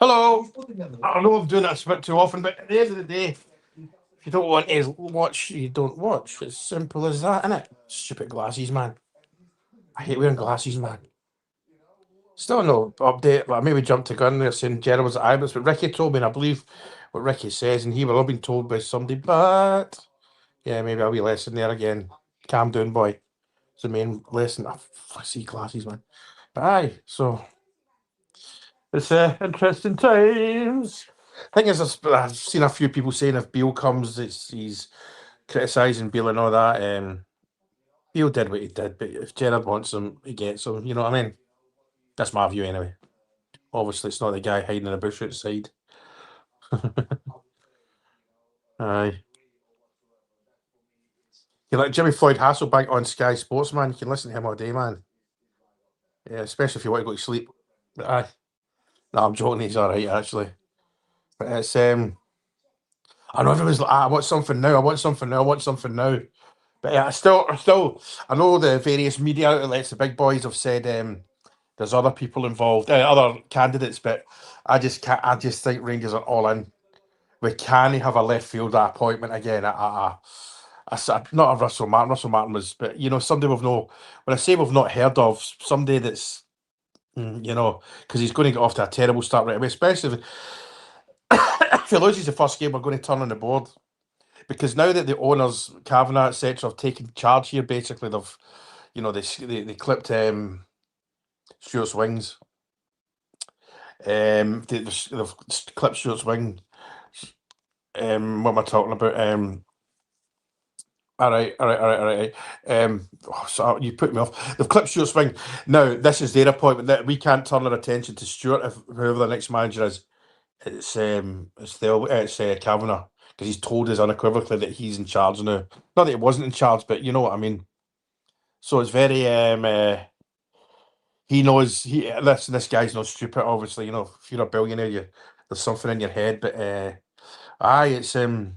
Hello. I know I'm doing this a bit too often, but at the end of the day, if you don't want to watch, you don't watch. It's simple as that, innit? Stupid glasses, man. I hate wearing glasses, man. Still no update. Well, I maybe jumped the gun there saying Gerald was at Ibis, but Ricky told me, and I believe what Ricky says, and he will have been told by somebody, but yeah, maybe I'll be lesson there again. Calm down, boy. It's the main lesson. I see glasses, man. But aye, so it's interesting times. Thing is, I've seen a few people saying if Beale comes, he's criticising Beale and all that. Beale did what he did, but if Gerrard wants him, he gets him. You know what I mean? That's my view anyway. Obviously, it's not the guy hiding in a bush outside. Aye. You like Jimmy Floyd Hasselbank on Sky Sports, man. You can listen to him all day, man. Yeah, especially if you want to go to sleep. But aye. No, I'm joking. He's all right, actually. But it's I know everyone's like, I want something now. I want something now. I want something now. But yeah, I know the various media outlets, the big boys have said there's other people involved, other candidates, but I just can't. I just think Rangers are all in. We can't have a left fielder appointment again. Not a Russell Martin. Russell Martin was, but somebody we've no. When I say we've not heard of, somebody that's because he's going to get off to a terrible start right away, especially if he loses the first game, we're going to turn on the board. Because now that the owners, Kavanagh, etc., have taken charge here, basically they clipped Stuart's wings. They've clipped Stuart's wing. What am I talking about? All right. So you put me off. They've clipped Stuart's wing. Now this is their appointment. That we can't turn our attention to Stuart if whoever the next manager is. It's Kavanagh because he's told us unequivocally that he's in charge now. Not that he wasn't in charge, but you know what I mean. So it's very he knows this guy's not stupid. Obviously, if you're a billionaire, there's something in your head. But aye, it's mm,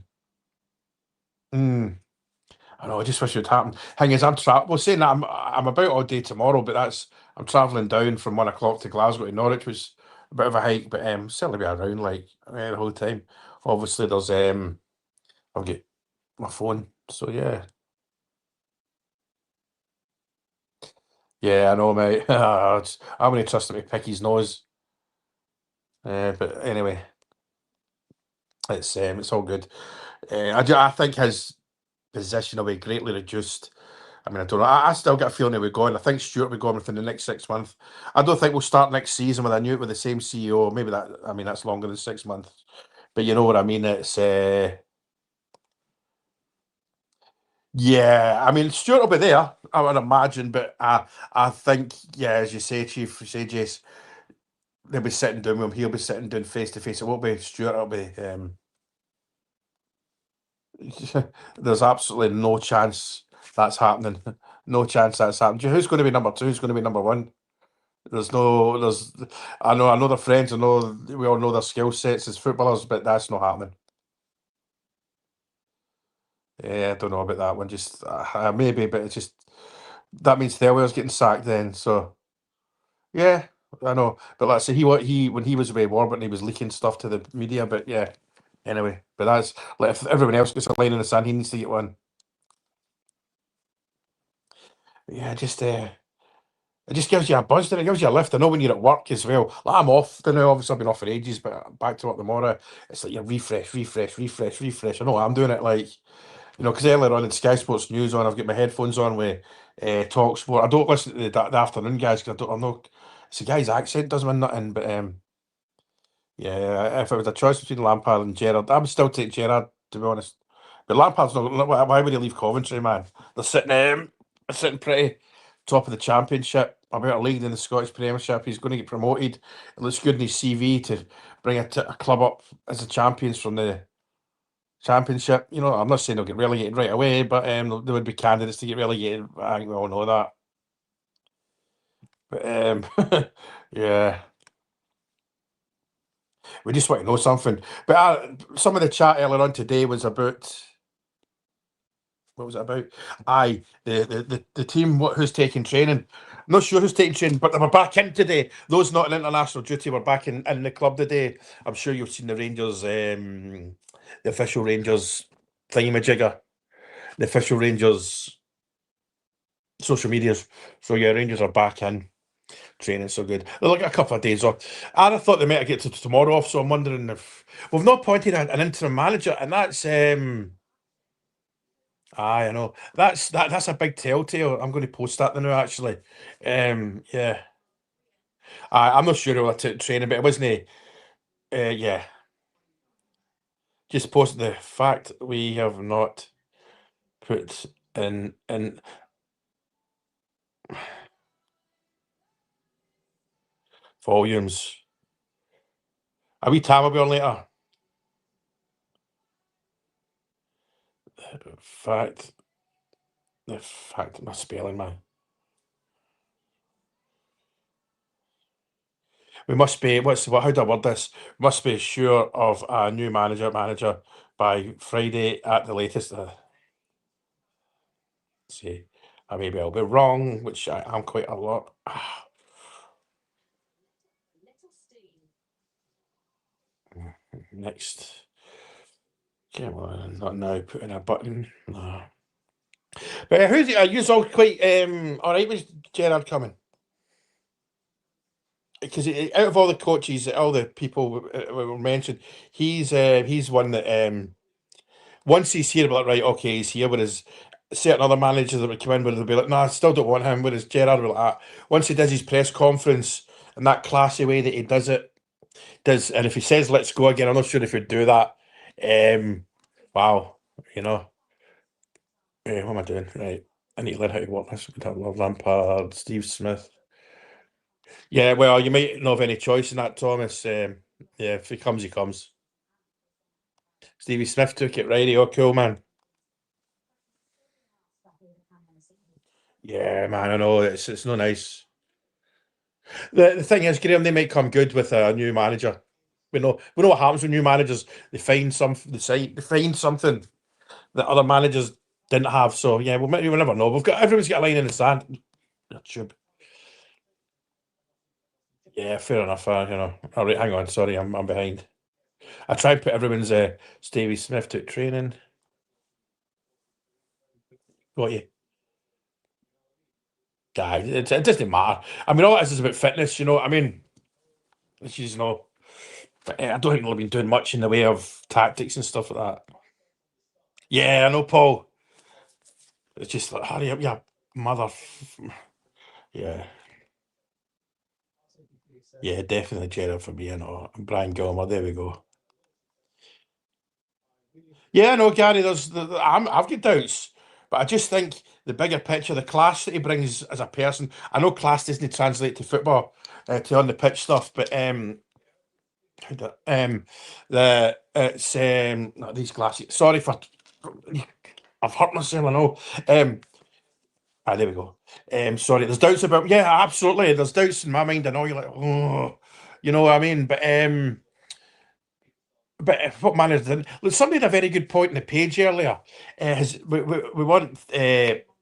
I know. I just wish it would happen. Thing is, I'm trapped. Well, saying that I'm about all day tomorrow, but I'm travelling down from 1 o'clock to Glasgow to Norwich, which is a bit of a hike, but certainly be around like the whole time. Obviously, there's I'll get my phone. So yeah, yeah, I know, mate. I'm going to trust him to pick his nose. But anyway, it's all good. I think his position will be greatly reduced. I mean, I don't know. I still get a feeling that we're going. I think Stuart will be going within the next 6 months. I don't think we'll start next season with the same CEO. Maybe that. I mean, that's longer than 6 months. But you know what I mean. It's yeah. I mean, Stuart will be there. I would imagine, but I think yeah, as you say, Chief, you say Jace, they'll be sitting down with him. He'll be sitting down face to face. It won't be Stuart. It'll be. There's absolutely no chance that's happening. No chance that's happening. Who's going to be number two? Who's going to be number one? There's no, there's, I know their friends, I know we all know their skill sets as footballers, but that's not happening. Yeah, I don't know about that one. Just maybe, but it's just that means Thelware's getting sacked then. So yeah, I know. But let's say he when he was away Warburton, he was leaking stuff to the media. But yeah, anyway. But that's like if everyone else gets a line in the sand, he needs to get one. Yeah, it just gives you a buzz, then it gives you a lift. I know when you're at work as well. Like I'm off now, obviously I've been off for ages, but I'm back to work tomorrow. It's like you refresh. I know I'm doing it like, because earlier on in Sky Sports News I've got my headphones on with Talk Sport. I don't listen to the afternoon guys because I know it's a guy's accent does me nothing, but yeah, if it was a choice between Lampard and Gerrard, I would still take Gerrard to be honest. But Lampard's not. Why would he leave Coventry, man? They're sitting pretty top of the Championship, about a league in the Scottish Premiership. He's going to get promoted. It looks good in his CV to bring a club up as the champions from the Championship. I'm not saying they'll get relegated right away, but there would be candidates to get relegated. I think we all know that. But yeah, we just want to know something. But some of the chat earlier on today was about. What was it about? Aye, the team who's taking training. Not sure who's taking training, but they were back in today. Those not in international duty were back in the club today. I'm sure you've seen the Rangers, the official Rangers thingamajigger, the official Rangers social medias. So yeah, Rangers are back in training. So good. They'll get a couple of days off. I'd have thought they might get to tomorrow off. So I'm wondering if we've not appointed an interim manager, and that's I know that's a big telltale. I'm going to post that now. Actually, yeah. I'm not sure about it training, but it wasn't. Yeah, just post the fact we have not put in volumes. A wee tab will be on later. Fact, the fact, my spelling, man. We must be. How do I word this? Must be sure of a new manager by Friday at the latest. See, maybe I'll be wrong, which I am quite a lot. Next. Come on, not now. Put in a button. No. But who's are you all quite all right with Gerard coming? Because out of all the coaches, all the people we were mentioned, he's one that once he's here, we're like, right, okay, he's here. Whereas certain other managers that would come in, where they'll be like, no, I still don't want him. Whereas Gerard will like that. Once he does his press conference in that classy way that he does it, and if he says let's go again, I'm not sure if he'd do that. Wow, you know. What am I doing? Right. I need to learn how to work this. Lampard, Steve Smith. Yeah, well, you might not have any choice in that, Thomas. Yeah, if he comes, he comes. Stevie Smith took it, right? Oh, cool, man. Yeah, man, I know it's not nice. The thing is, Graham, they might come good with a new manager. We know what happens with new managers. They find something that other managers didn't have. So yeah, we'll never know. Everyone's got a line in the sand. Tube. Yeah, fair enough. All right, hang on. Sorry, I'm behind. I try and put everyone's Stevie Smith to training. Got you. Guy, it doesn't matter. I mean, all it is about fitness. You know what I mean? Which is but I don't think they'll be doing much in the way of tactics and stuff like that. Yeah, I know, Paul. It's just like hurry up, yeah, mother. Yeah, yeah, definitely Gerard for me. I know, and Brian Gilmore. There we go. Yeah, no, Gary. I've got doubts, but I just think the bigger picture, the class that he brings as a person. I know class doesn't translate to football, to on the pitch stuff, but how the it's not these glasses. Sorry for, I've hurt myself. I know. There we go. Sorry, there's doubts about. Yeah, absolutely. There's doubts in my mind. I know you're like, oh, you know what I mean, but if what manners didn't look, somebody had a very good point in the page earlier. We want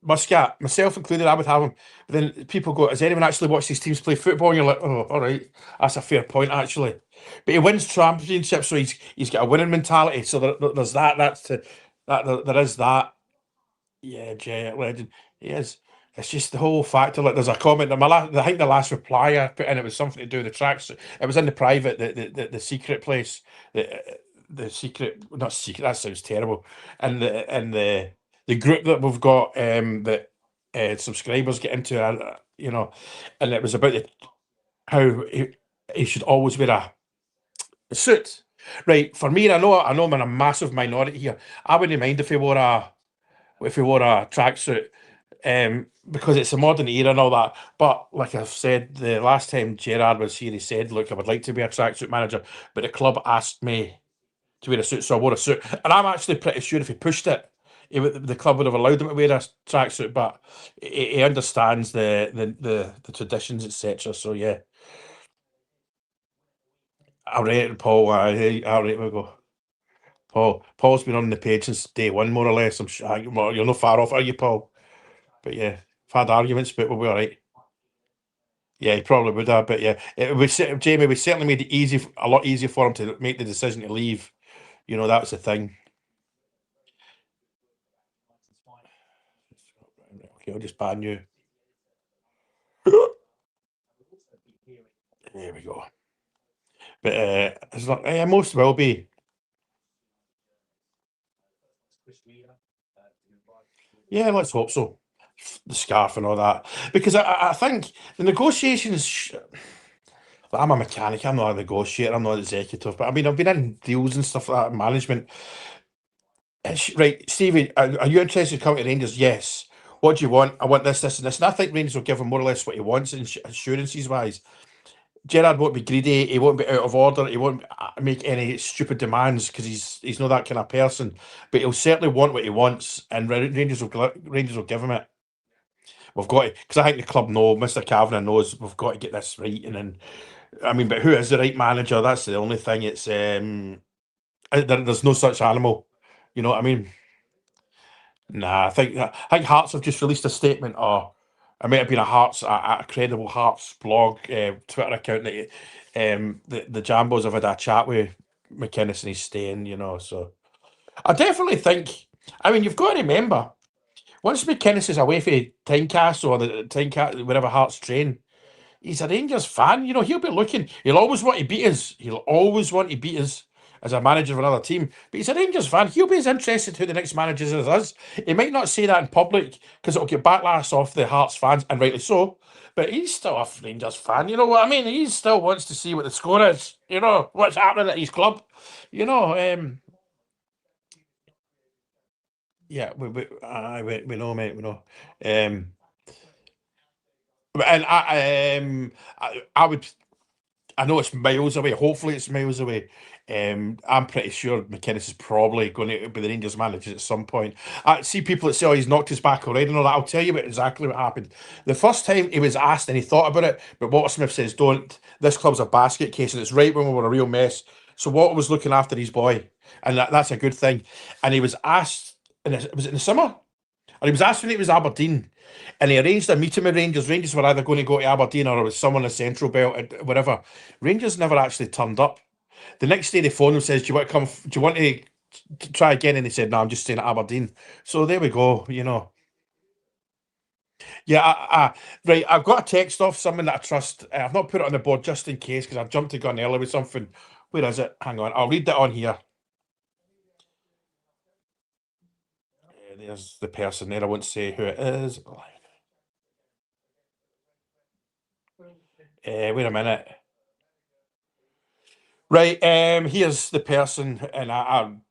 Muscat, myself included. I would have him, but then people go, "Has anyone actually watched these teams play football?" And you're like, "Oh, all right, that's a fair point actually." But he wins championships, so he's got a winning mentality. So there's that. There is that. Yeah, Jay, legend. He is. It's just the whole factor. Like, there's a comment. I think the last reply I put in, it was something to do with the tracks. It was in the private, the secret place, the secret, not secret. That sounds terrible. And the group that we've got, that subscribers get into, and it was about how he should always wear a suit. Right. For me, I know I'm in a massive minority here. I wouldn't mind if he wore a tracksuit, because it's a modern era and all that. But like I've said, the last time Gerard was here, he said, "Look, I would like to be a tracksuit manager, but the club asked me to wear a suit, so I wore a suit." And I'm actually pretty sure if he pushed it, the club would have allowed him to wear a tracksuit. But he understands the traditions, etc. So yeah, I'll rate it, Paul. I'll rate. We go. Paul's been on the page since day one, more or less. I'm sure you're not far off, are you, Paul? But yeah, I've had arguments, but we'll be all right. Yeah, he probably would have, but yeah, Jamie, we certainly made it a lot easier for him to make the decision to leave. You know, that was the thing. Okay, I'll just ban you. There we go. But it's not. Most will be. Yeah, let's hope so. The scarf and all that, because I think the negotiations. I'm a mechanic. I'm not a negotiator. I'm not an executive. But I mean, I've been in deals and stuff like that, management. Right, Stevie, are you interested in coming to Rangers? Yes. What do you want? I want this, this, and this. And I think Rangers will give him more or less what he wants, insurances wise. Gerrard won't be greedy. He won't be out of order. He won't make any stupid demands because he's not that kind of person. But he'll certainly want what he wants, and Rangers will give him it. We've got to, because I think the club know, Mr. Kavanagh knows we've got to get this right. And then, I mean, but who is the right manager? That's the only thing. It's there's no such animal. You know what I mean? Nah, I think Hearts have just released a statement, or it might have been a credible Hearts blog, Twitter account that the Jambos have had a chat with McInnes and he's staying. You know, so I definitely think. I mean, you've got to remember once McInnes is away for Tynecastle or the Tynecastle, wherever Hearts train, he's a Rangers fan. You know, he'll be looking. He'll always want to beat us. He'll always want to beat us as a manager of another team. But he's a Rangers fan. He'll be as interested who the next manager is as us. He might not say that in public because it'll get backlash off the Hearts fans, and rightly so. But he's still a Rangers fan. You know what I mean? He still wants to see what the score is. You know what's happening at his club. You know, yeah, we know, mate. We know. Um, and I would. I know it's miles away. Hopefully, it's miles away. I'm pretty sure McInnes is probably going to be the Rangers manager at some point. I see people that say, "Oh, he's knocked his back already." And all that. I'll tell you exactly what happened. The first time he was asked and he thought about it, but Walter Smith says, "Don't. This club's a basket case, and it's right when we were a real mess." So Walter was looking after his boy, and that's a good thing. And he was asked, was it in the summer? And he was asked when it was Aberdeen, and he arranged a meeting with Rangers. Rangers were either going to go to Aberdeen or it was someone in the Central Belt, whatever. Rangers never actually turned up. The next day they phoned him and says, "Do you want to come? Do you want to try again?" And he said, "No, I'm just staying at Aberdeen." So there we go. You know, yeah. Right, I've got a text off someone that I trust. I've not put it on the board just in case because I've jumped the gun early with something. Where is it? Hang on, I'll read that on here. There's the person there. I won't say who it is. Wait a minute. Right, here's the person, and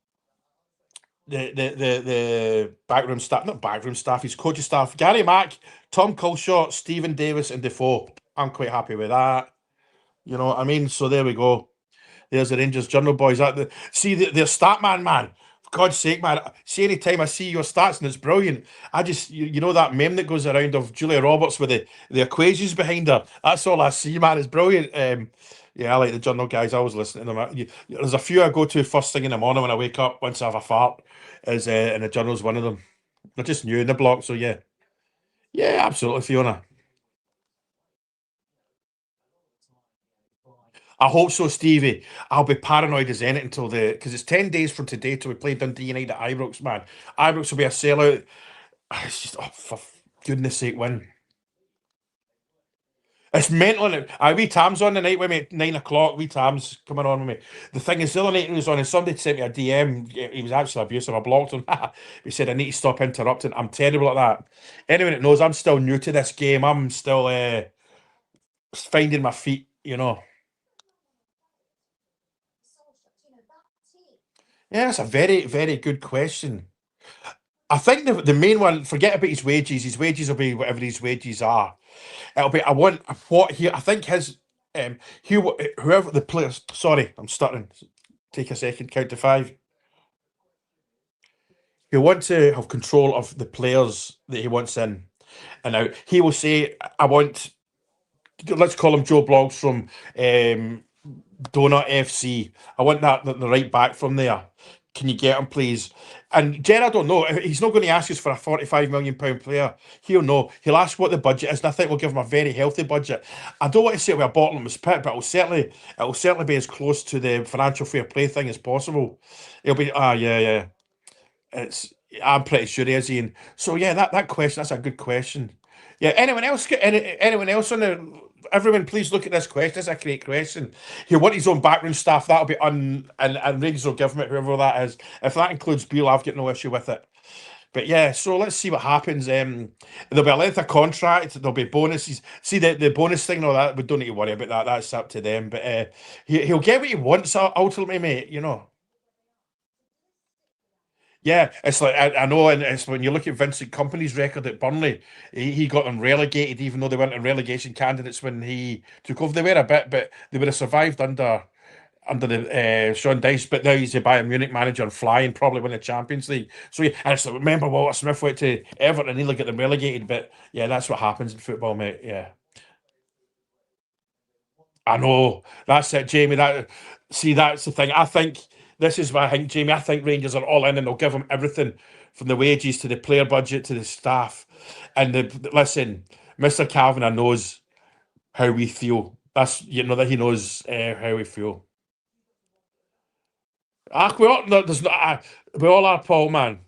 the backroom staff, not backroom staff, his coaching staff: Gary Mack, Tom Culshaw, Stephen Davis, and Defoe. I'm quite happy with that. You know what I mean? So there we go. There's the Rangers Journal boys. See their stat man. For God's sake, man. See, any time I see your stats and it's brilliant. I just you know that meme that goes around of Julia Roberts with the equations behind her. That's all I see, man. It's brilliant. Yeah, I like the Journal guys. I always listen to them. There's a few I go to first thing in the morning when I wake up. Once I have a fart, and the Journal's one of them. They're just new in the block, so yeah, yeah, absolutely, Fiona. I hope so, Stevie. I'll be paranoid as anything until because it's 10 days from today till we play Dundee United at Ibrox, man. Ibrox will be a sellout. It's just, oh, for goodness sake, win. It's mental. Wee Tam's on the night with me at 9 o'clock. Wee Tam's coming on with me. The thing is, the other night he was on, and somebody sent me a DM. He was actually abusive. I blocked him. He said, "I need to stop interrupting." I'm terrible at that. Anyone that knows, I'm still new to this game. I'm still finding my feet, you know. Yeah, that's a very, very good question. I think the main one, forget about his wages. His wages will be whatever his wages are. It'll be, I want what he, I think his, whoever the players, sorry, I'm starting. Take a second, count to five. He'll want to have control of the players that he wants in and out. He will say, I want, let's call him Joe Bloggs from Donut FC. I want the right back from there. Can you get him, please? And Gerrard don't know. He's not going to ask us for a £45 million player. He'll know. He'll ask what the budget is, and I think we'll give him a very healthy budget. I don't want to say we're a bottomless pit, but it'll certainly be as close to the financial fair play thing as possible. It'll be yeah. It's I'm pretty sure he is, Ian. So yeah, that question, that's a good question. Yeah, anyone else on the everyone, please look at this question. It's a great question. He'll want his own backroom staff, that'll be and Rangers will give him it, whoever that is. If that includes Beale, I've got no issue with it. But yeah, so let's see what happens. There'll be a length of contract, there'll be bonuses. See the bonus thing and all that, we don't need to worry about that. That's up to them. But he'll get what he wants ultimately, mate, you know. Yeah, it's like I know, and it's when you look at Vincent Company's record at Burnley, he got them relegated, even though they weren't in relegation candidates when he took over. They were a bit, but they would have survived under the Sean Dyche. But now he's a Bayern Munich manager and flying, probably win the Champions League. So yeah, and it's like, remember Walter Smith went to Everton and nearly got them relegated. But yeah, that's what happens in football, mate. Yeah. I know. That's it, Jamie. That's the thing. I think this is what I think, Jamie. I think Rangers are all in and they'll give them everything from the wages to the player budget to the staff. And listen, Mr. Kavanagh knows how we feel. That's that he knows how we feel. We all, no, there's not. We all are, Paul. Man,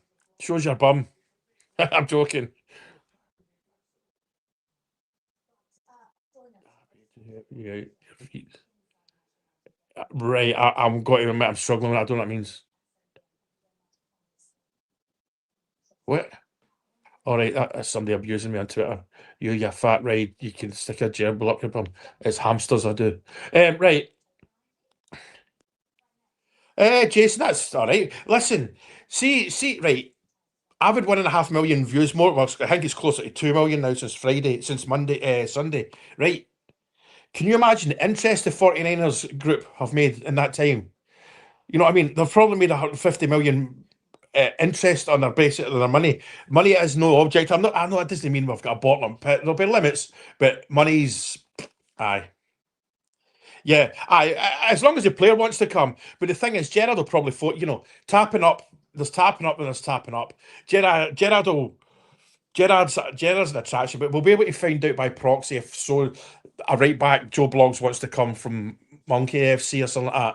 shows your bum. I'm joking. Yeah, right. I'm going to admit I'm struggling. I don't know what that means. What? All right, that's somebody abusing me on Twitter. You fat right. You can stick a gerbil up your bum. It's hamsters, I do. Right. Jason, that's all right. Listen, see, right. I've had 1.5 million views more. Well, I think it's closer to 2 million now since Monday, Sunday. Right. Can you imagine the interest the 49ers group have made in that time? You know what I mean? They've probably made 150 million interest on their basic their money. Money is no object. I know that doesn't mean we've got a bottom pit. There'll be limits, but money's aye. Yeah, as long as the player wants to come. But the thing is, Gerard will probably tapping up. There's tapping up and there's tapping up. Gerard's an attraction, but we'll be able to find out by proxy if a right back Joe Bloggs wants to come from Monkey FC or something like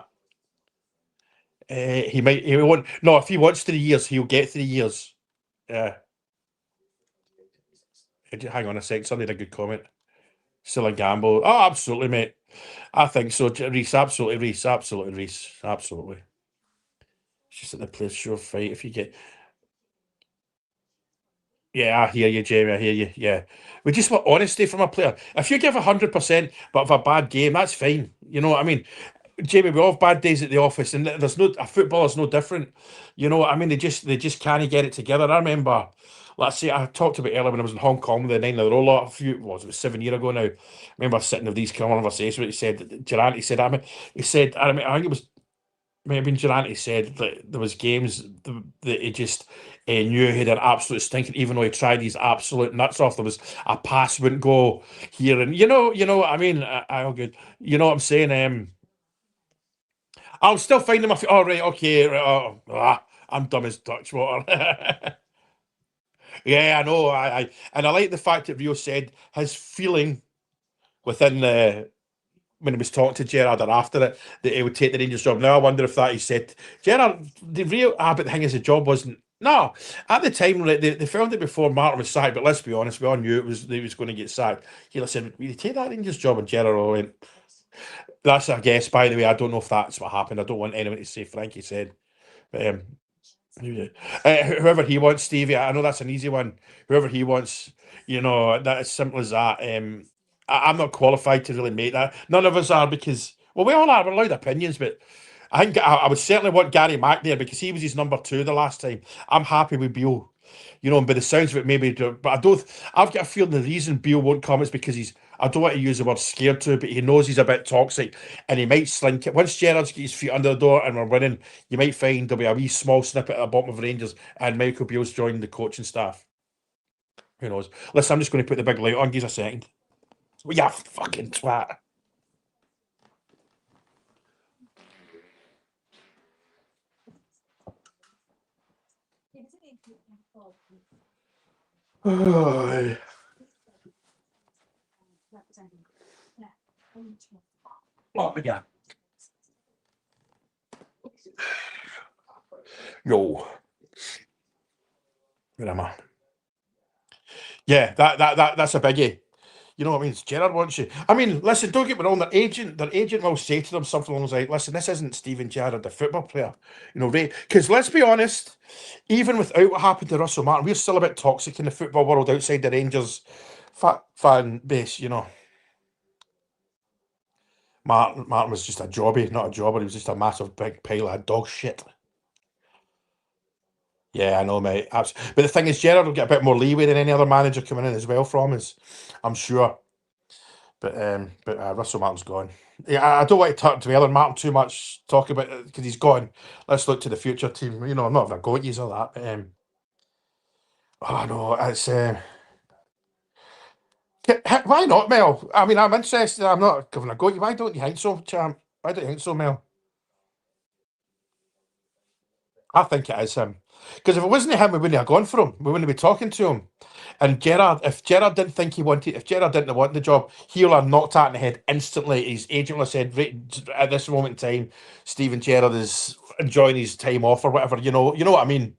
that. He won't. No, if he wants 3 years, he'll get 3 years. Yeah. Hang on a sec. Somebody had a good comment. Still a gamble. Oh, absolutely, mate. I think so. Reese, absolutely, Reese, absolutely, Reese, absolutely. It's just that the players sure fight if you get. Yeah, I hear you, Jamie. I hear you. Yeah, we just want honesty from a player. If you give 100%, but of a bad game, that's fine. You know what I mean? Jamie, we all have bad days at the office, and there's no a footballer's no different. You know what I mean? They just can't get it together. I remember, let's say I talked about earlier when I was in Hong Kong with the nine of the roll a few was it was 7 years ago now. I remember sitting with these conversations. He said Durant. He said he said I think it was maybe Durant. He said that there was games that he just knew he had an absolute stinking, even though he tried his absolute nuts off. There was a pass wouldn't go here, and you know what I mean. I good. You know what I'm saying? I'll still find them. Oh, right, okay. Right, I'm dumb as Dutch water. Yeah, I know. And I like the fact that Rio said his feeling within the when he was talking to Gerard or after it that he would take the Rangers job. Now I wonder if that he said Gerard the real but the thing is the job wasn't. No, at the time like, they filmed it before Martin was sacked, but let's be honest, we all knew he was going to get sacked. He said, "Will you take that Rangers job?" And Gerard went, "That's a guess." By the way, I don't know if that's what happened. I don't want anyone to say Frankie said. But, yeah. Whoever he wants, Stevie. I know that's an easy one. Whoever he wants, that as simple as that. I'm not qualified to really make that. None of us are because, well, we all are. We're allowed opinions, but I think I would certainly want Gary Mack there because he was his number two the last time. I'm happy with Beale. And by the sounds of it, maybe, but I don't. I've got a feeling the reason Beale won't come is because he's. I don't want to use the word scared to, but he knows he's a bit toxic, and he might slink it. Once Gerrard's got his feet under the door and we're winning, you might find there'll be a wee small snippet at the bottom of Rangers, and Michael Beale's joined the coaching staff. Who knows? Listen, I'm just going to put the big light on. Give us a second. Well, yeah, fucking twat. Oh, yeah. Yo. Where am I? Yeah, that's a biggie. You know what I mean? Gerrard wants you. I mean, listen, don't get me wrong. Their agent will say to them something along the lines, "Listen, this isn't Steven Gerrard, the football player." You know, because let's be honest, even without what happened to Russell Martin, we're still a bit toxic in the football world outside the Rangers fan base. You know, Martin was just a jobby, not a jobber. He was just a massive big pile of dog shit. Yeah, I know, mate. But the thing is, Gerrard will get a bit more leeway than any other manager coming in as well from us, I'm sure. But Russell Martin's gone. Yeah, I don't want to talk to the other Martin too much. Talk about it because he's gone. Let's look to the future team. You know, I'm not having a go at yous or that. Oh no, it's why not, Mel? I mean, I'm interested. I'm not giving a go at you. Why don't you think so, champ? Why don't you think so, Mel? I think it is him. Because if it wasn't him, we wouldn't have gone for him. We wouldn't be talking to him. And Gerrard, if Gerrard didn't think he wanted, if Gerrard didn't want the job, he'll have knocked that in the head instantly. His agent will have said, right, at this moment in time, Steven Gerrard is enjoying his time off or whatever. You know what I mean?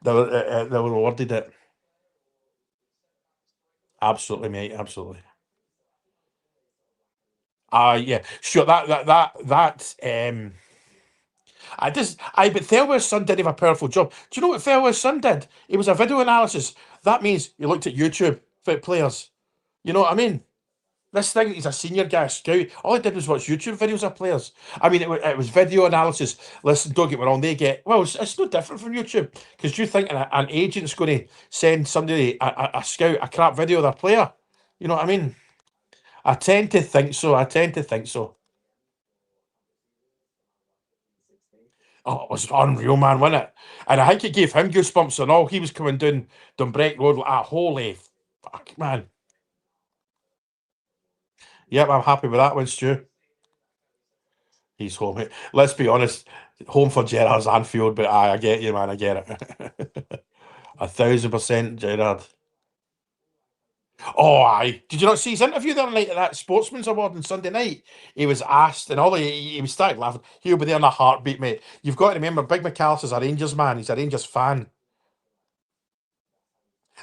They were awarded it. Absolutely, mate. Absolutely. Yeah, sure. But Thelwa's son did have a powerful job. Do you know what Thelwa's son did? It was a video analysis. That means he looked at YouTube for players. You know what I mean? This thing, he's a senior guy, a scout. All he did was watch YouTube videos of players. I mean, it was video analysis. Listen, don't get me wrong, it's no different from YouTube. Because you think an agent's going to send somebody, a scout, a crap video of their player? You know what I mean? I tend to think so. I tend to think so. Oh, it was unreal, man, wasn't it? And I think it gave him goosebumps and all. He was coming down Dunbrec Road like, holy fuck, man. Yep, I'm happy with that one, Stu. He's home. Let's be honest, home for Gerrard's Anfield, but I get you, man. I get it. 1,000% Gerrard. Oh, aye. Did you not see his interview the other night at that Sportsman's Award on Sunday night? He was asked, and he was starting laughing. He'll be there in a heartbeat, mate. You've got to remember, Big McAllister's a Rangers man. He's a Rangers fan.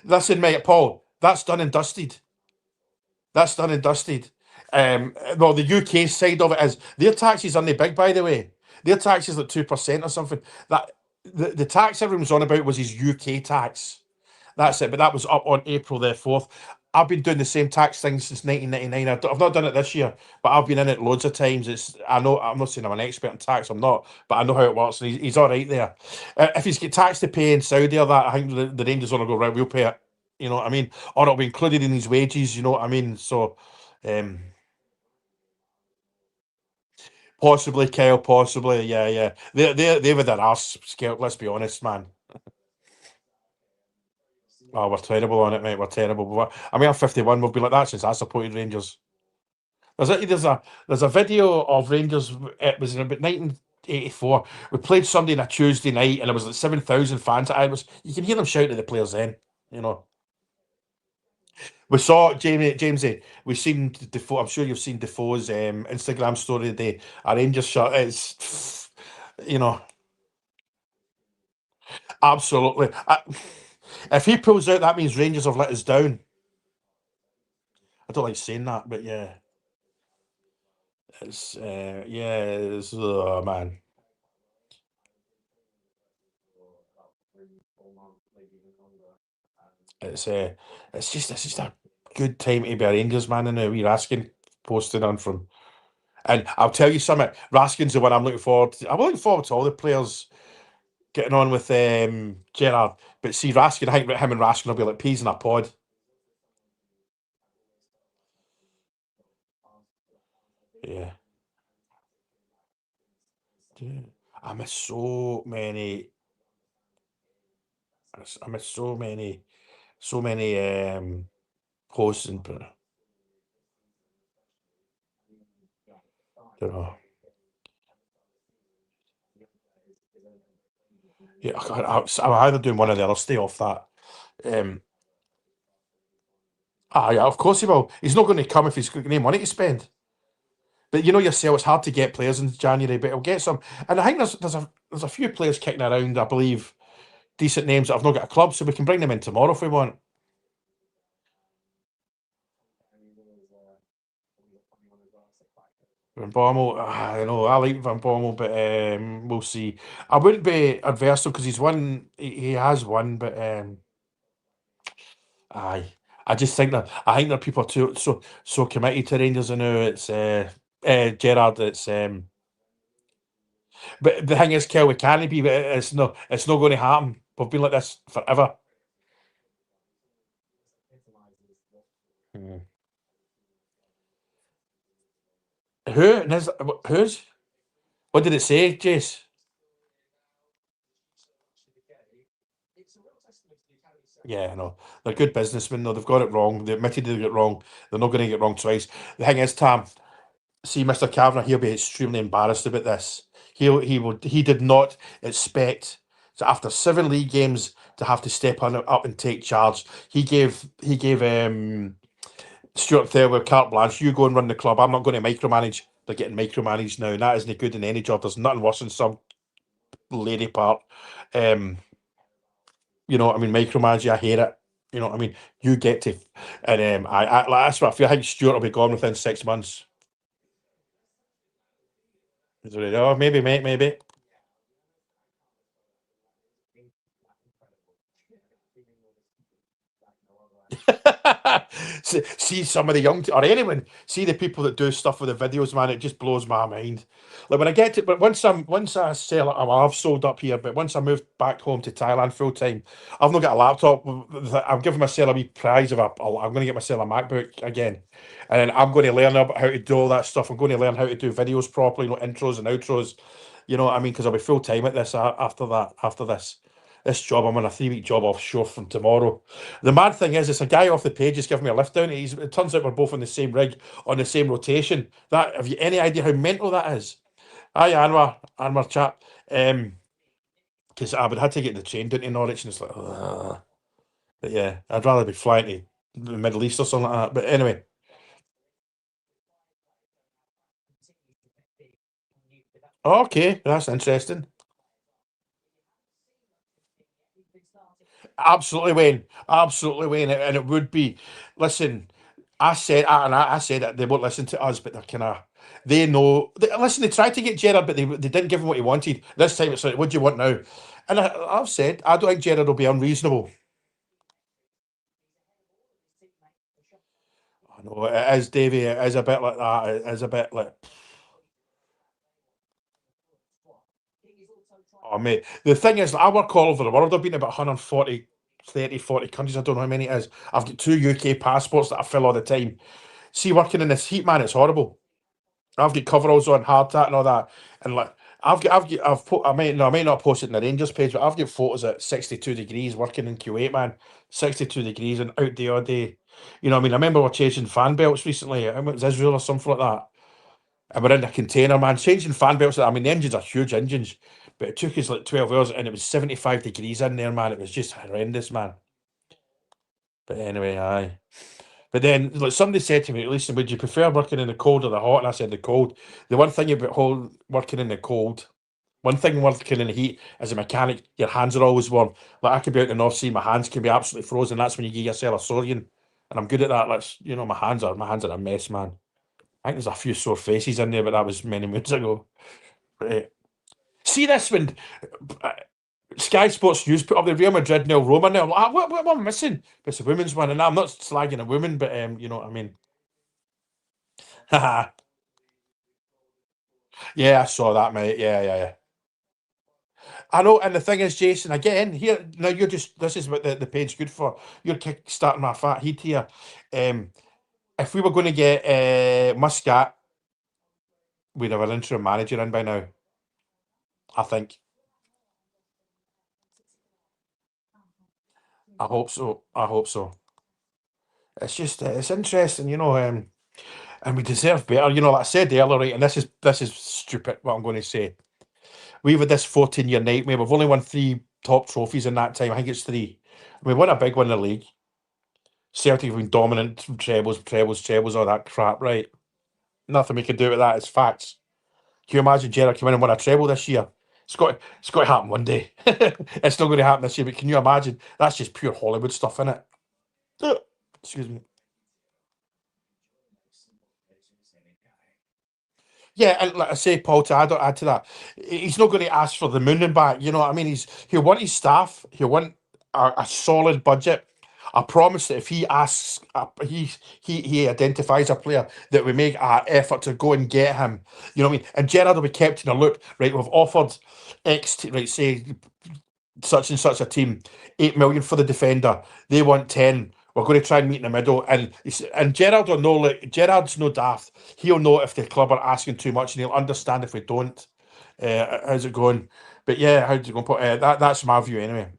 Listen, mate, Paul, that's done and dusted. That's done and dusted. Well, the UK side of it is their taxes aren't they big, by the way. Their tax is like 2% or something. That the tax everyone was on about was his UK tax. That's it. But that was up on April the 4th. I've been doing the same tax thing since 1999. I've not done it this year, but I've been in it loads of times. I know I'm not saying I'm an expert in tax. I'm not, but I know how it works, and he's all right there. If he's got tax to pay in Saudi or that, I think the Rangers want to go right. We'll pay it. You know what I mean? Or it'll be included in his wages. You know what I mean? So. Um, Possibly, Kyle. Possibly, yeah, yeah. They've had their arse scaled. Let's be honest, man. Oh, we're terrible on it, mate. We're terrible. I mean, I'm 51. We've been like that since I supported Rangers. There's a video of Rangers. It was in about 1984. We played Sunday on a Tuesday night, and it was like 7,000 fans. I was you can hear them shouting at the players then. You know, we saw Jamesy. We've seen Defoe. I'm sure you've seen Defoe's Instagram story today. Our Rangers shirt. It's you know. Absolutely. If he pulls out, that means Rangers have let us down. I don't like saying that, but yeah, it's oh man, it's uh, it's just a good time to be a Rangers man. And we're asking posting on from, and I'll tell you something. Raskin's the one I'm looking forward to. I'm looking forward to all the players getting on with Gerard, but see Raskin, I think him and Raskin will be like peas in a pod. Yeah, dude, I miss so many. I miss so many hosts and you know Yeah, I'm either doing one or the other. Stay off that. Yeah, of course he will. He's not going to come if he's got any money to spend. But you know yourself, it's hard to get players in January, but he'll get some. And I think there's a few players kicking around, I believe, decent names that have not got a club, so we can bring them in tomorrow if we want. Van Bommel, I know I like Van Bommel, but we'll see. I wouldn't be adverse because he's won. He has won, but aye, I think that people are too so committed to Rangers. I know it's Gerrard. It's but the thing is, Kel, we can't be. But it's not going to happen. We've been like this forever. Mm. Who's? What did it say, Jace? Yeah, I know. They're good businessmen, though. They've got it wrong. They admitted they got it wrong. They're not going to get it wrong twice. The thing is, Tam, see, Mr. Kavanagh, he'll be extremely embarrassed about this. He did not expect so after 7 league games to have to step up and take charge. He gave Stuart Thayer carte blanche. You go and run the club. I'm not going to micromanage. They're getting micromanaged now, and that isn't good in any job. There's nothing worse than some lady part. Um, micromanage. I hate it. You get to, and that's what I feel. I think Stuart will be gone within 6 months. Oh, maybe, mate, maybe. See some of the young or anyone see the people that do stuff with the videos, man. It just blows my mind. Like when I get to, but once I sell it, I've sold up here. But once I moved back home to Thailand full time, I've not got a laptop. I'm giving myself a wee prize of I'm going to get myself a MacBook again, and then I'm going to learn about how to do all that stuff. I'm going to learn how to do videos properly, intros and outros. You know what I mean? Because I'll be full time at this after that. After this job, I'm on a 3 week job offshore from tomorrow. The mad thing is, it's a guy off the page just giving me a lift down. It turns out we're both on the same rig, on the same rotation. Have you any idea how mental that is? Aye, Anwar chap. Because I would have to get the train down to Norwich, and it's like, ugh. But yeah, I'd rather be flying to the Middle East or something like that. But anyway, okay, that's interesting. Absolutely, Wayne. Absolutely, Wayne. And it would be. Listen, I said that they won't listen to us, but they're kind of. They know. Listen, they tried to get Gerard, but they didn't give him what he wanted. This time it's like, what do you want now? And I've said I don't think Gerard will be unreasonable. I know it is, Davy. It is a bit like that. It is a bit like, oh, mate. The thing is, I work all over the world. I've been to about 140, 30, 40 countries. I don't know how many it is. I've got 2 UK passports that I fill all the time. See, working in this heat, man, it's horrible. I've got coveralls on, hard hat, and all that. And like, I might not post it in the Rangers page, but I've got photos at 62 degrees working in Kuwait, man. 62 degrees and out there all day. I remember we're changing fan belts recently. I went to Israel or something like that. And we're in a container, man, changing fan belts. I mean, the engines are huge engines, but it took us like 12 hours and it was 75 degrees in there, man. It was just horrendous, man. But anyway, aye. But then, like somebody said to me, listen, would you prefer working in the cold or the hot? And I said the cold. The one thing about working in the cold, one thing working in the heat as a mechanic, your hands are always warm. Like I could be out in the North Sea, my hands can be absolutely frozen. That's when you give yourself a sorian, and I'm good at that. My hands are a mess, man. I think there's a few sore faces in there, but that was many moons ago. Right. See this one. uh, Sky Sports News put up the Real Madrid nil Roma now. What am I missing? It's a women's one, and I'm not slagging a woman, but you know what I mean. Yeah, I saw that, mate. Yeah, yeah, yeah. I know, and the thing is, Jason, again, here now you're just this is what the page good for. You're kick starting my fat heat here. Um, if we were going to get Muscat, we'd have an interim manager in by now. I think. I hope so. I hope so. It's just it's interesting, and we deserve better. Like I said earlier, right? And this is stupid. What I'm going to say. we've had this 14-year nightmare. We've only won 3 top trophies in that time. I think it's 3. We won a big one in the league. Celtic have been dominant, trebles, all that crap, right? Nothing we can do with that. It's facts. Can you imagine Gerrard coming in and win a treble this year? It's got to happen one day. It's not going to happen this year, but can you imagine? That's just pure Hollywood stuff, isn't it? Excuse me. Yeah, and like I say, Paul, to add to that, he's not going to ask for the moon and back. You know what I mean? He'll want his staff. He'll want a solid budget. I promise that if he asks, he identifies a player that we make an effort to go and get him. You know what I mean? And Gerrard will be kept in a loop. Right, we've offered right, say such and such a team 8 million for the defender. They want 10. We're going to try and meet in the middle. And Gerrard will know, like, Gerrard's no daft. He'll know if the club are asking too much, and he'll understand if we don't. How's it going? But yeah, how's it going? That's my view anyway.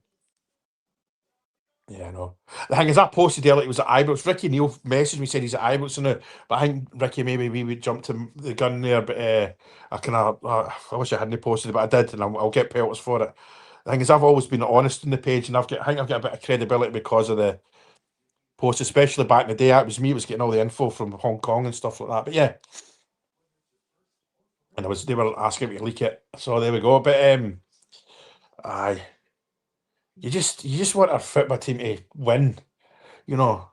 Yeah, I know. The thing is, I posted earlier, it was at Ibrox. Ricky Neal messaged me, said he's at Ibrox now, but I think Ricky, maybe we would jump to the gun there, but I wish I hadn't posted it, but I did, and I'll get pelters for it. The thing is, I've always been honest on the page, and I think I've got a bit of credibility because of the post, especially back in the day. It was me was getting all the info from Hong Kong and stuff like that. But yeah, and they were asking me to leak it, so there we go. But aye, you just want our football team to win. You know,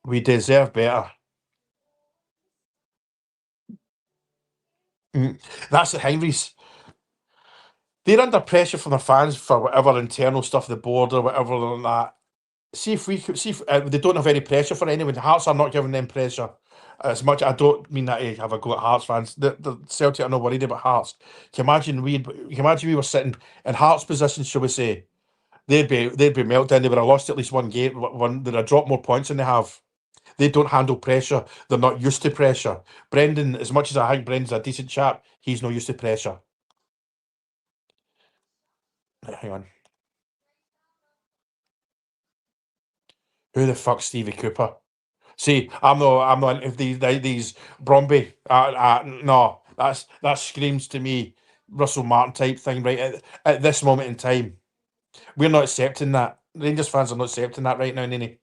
we deserve better. That's the thing, Reece. They're under pressure from their fans for whatever internal stuff, the board or whatever like that. See if we could see if they don't have any pressure for anyone. Hearts are not giving them pressure as much. I don't mean that to have a go at Hearts fans. The Celtic are not worried about Hearts. Can you imagine we were sitting in Hearts' position, shall we say? They'd be meltdown. They would have lost at least one game. They'd have dropped more points than they have. They don't handle pressure. They're not used to pressure. Brendan, as much as I think Brendan's a decent chap, he's not used to pressure. Right, hang on. Who the fuck's Stevie Cooper? See, I'm not if these Bromby. No, that screams to me Russell Martin type thing, right? At this moment in time, we're not accepting that. Rangers fans are not accepting that right now, Nini.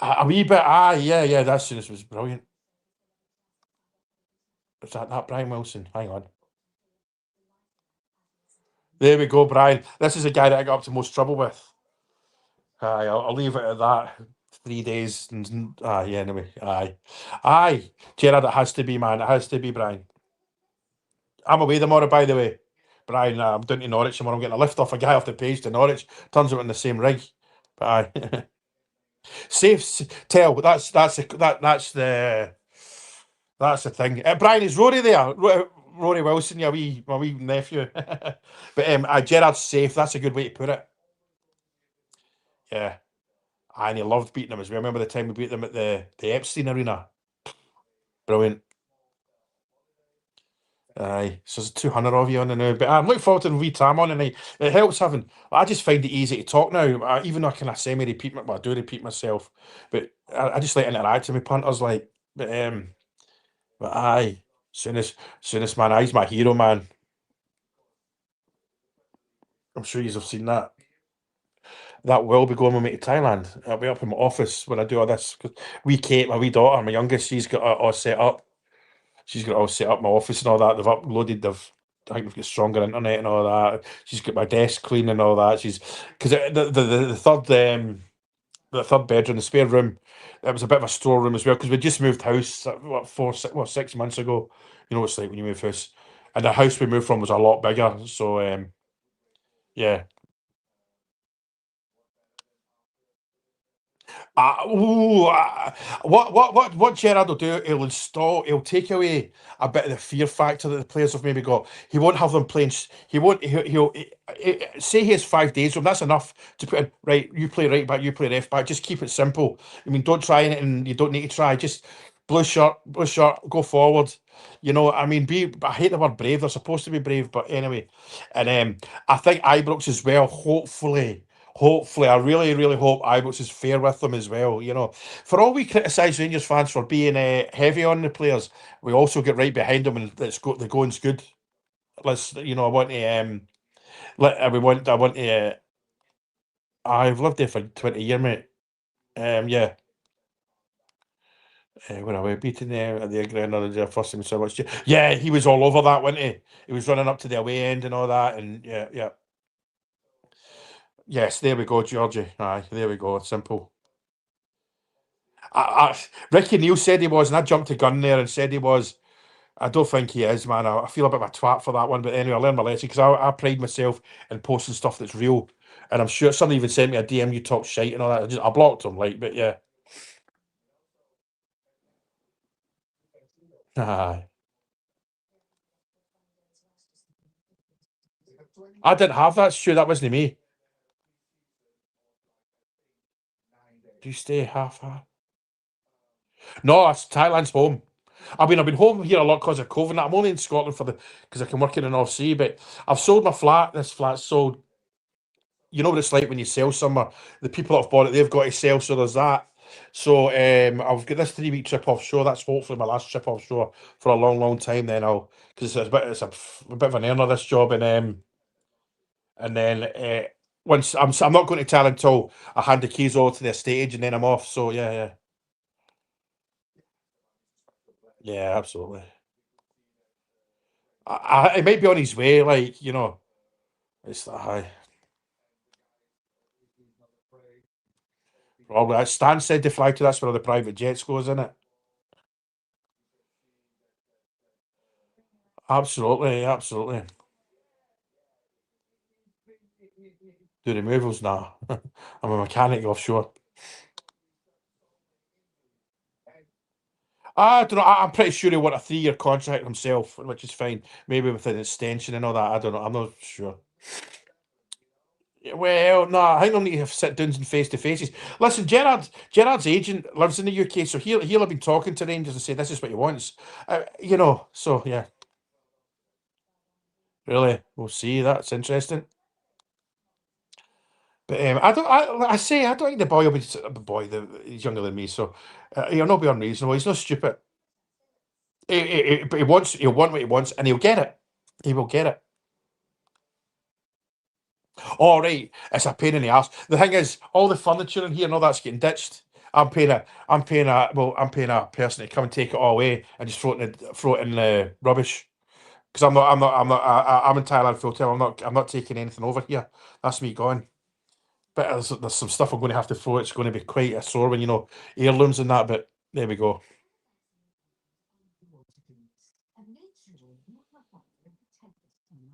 A wee bit, yeah, that soon was brilliant. Was that Brian Wilson? Hang on. There we go, Brian. This is a guy that I got up to most trouble with. Aye, I'll leave it at that. 3 days and yeah, anyway. Aye. Gerard, it has to be, man. It has to be, Brian. I'm away tomorrow, by the way. Brian, I'm down to Norwich tomorrow. I'm getting a lift off a guy off the page to Norwich. Turns out in the same rig. But aye. Tell. That's the thing. Brian, is Rory there? Rory Wilson, my wee nephew. But Gerard's safe. That's a good way to put it. Yeah. And he loved beating them as well. Remember the time we beat them at the Epstein Arena? Brilliant. Aye, so there's 200 of you on the now, but I'm looking forward to the wee time on tonight. It helps having. I just find it easy to talk now, even though I kind of semi-repeat, well, I do repeat myself, but I just like interacting with punters, like. But aye, soonest man, he's my hero, man. I'm sure you've seen that. That will be going with me to Thailand. I'll be up in my office when I do all this. 'Cause Kate, my wee daughter, my youngest, she's got it all set up. She's got it all set up, my office and all that. They've uploaded. I think they've got stronger internet and all that. She's got my desk clean and all that. She's because the third bedroom, the spare room, it was a bit of a storeroom as well because we just moved house. What 6 months ago? You know what it's like when you move house, and the house we moved from was a lot bigger. So yeah. What Gerard will do, he'll take away a bit of the fear factor that the players have maybe got. He won't have them playing. He won't. Say he has 5 days from. That's enough to put in. Right, you play right back, you play left back. Just keep it simple. I mean, don't try anything. You don't need to try. Just blue shirt, go forward. You know, I mean, I hate the word brave. They're supposed to be brave, but anyway. And I think Ibrox as well. Hopefully, hopefully, I really, really hope Ibrox is fair with them as well. You know, for all we criticise Rangers fans for being heavy on the players, we also get right behind them and the going's good. Let's, you know, I want to I want to. I've lived there for 20 years, mate. Yeah. When I were beating them at the ground on the first time so much. Yeah, he was all over that, wasn't he? He was running up to the away end and all that, and yeah. Yes, there we go, Georgie. Aye, there we go. Simple. Ricky Neal said he was, and I jumped the gun there and said he was. I don't think he is, man. I feel a bit of a twat for that one, but anyway, I learned my lesson because I pride myself in posting stuff that's real, and I'm sure somebody even sent me a DM. You talk shite and all that. I blocked him, like, but yeah. Aye. I didn't have that, Stu. That wasn't me. Do you stay half? No, it's Thailand's home. I mean, I've been home here a lot because of COVID. I'm only in Scotland because I can work in the North Sea, but I've sold my flat. This flat's sold. You know what it's like when you sell somewhere. The people that have bought it, they've got to sell. So there's that. So I've got this 3 week trip offshore. That's hopefully my last trip offshore for a long, long time. Then I'll because a bit of an earner this job, and then once I'm not going to tell until I hand the keys over to the estate agent, and then I'm off. So yeah, absolutely. It might be on his way, like, you know. It's high. Probably. Stan said the fly to that's where the private jets goes, isn't it? Absolutely, absolutely. Do removals now. I'm a mechanic offshore. I don't know. I'm pretty sure he want a 3-year contract himself, which is fine. Maybe with an extension and all that. I don't know. I'm not sure. Well, no, I think they'll need to have sit downs and face to faces. Listen, Gerard's agent lives in the UK, so he'll have been talking to Rangers and say this is what he wants. You know, so yeah, really, we'll see. That's interesting. But I don't. I don't think the boy will be the boy. He's younger than me, so he'll not be unreasonable. He's not stupid. But he'll want what he wants, and he'll get it. He will get it. All right, it's a pain in the ass. The thing is, all the furniture in here and all that's getting ditched. I'm paying a person to come and take it all away and just throw it in the rubbish. Because I'm in Thailand full time. I'm not taking anything over here. That's me gone. But there's some stuff I'm going to have to throw. It's going to be quite a sore when, you know, heirlooms and that. But there we go.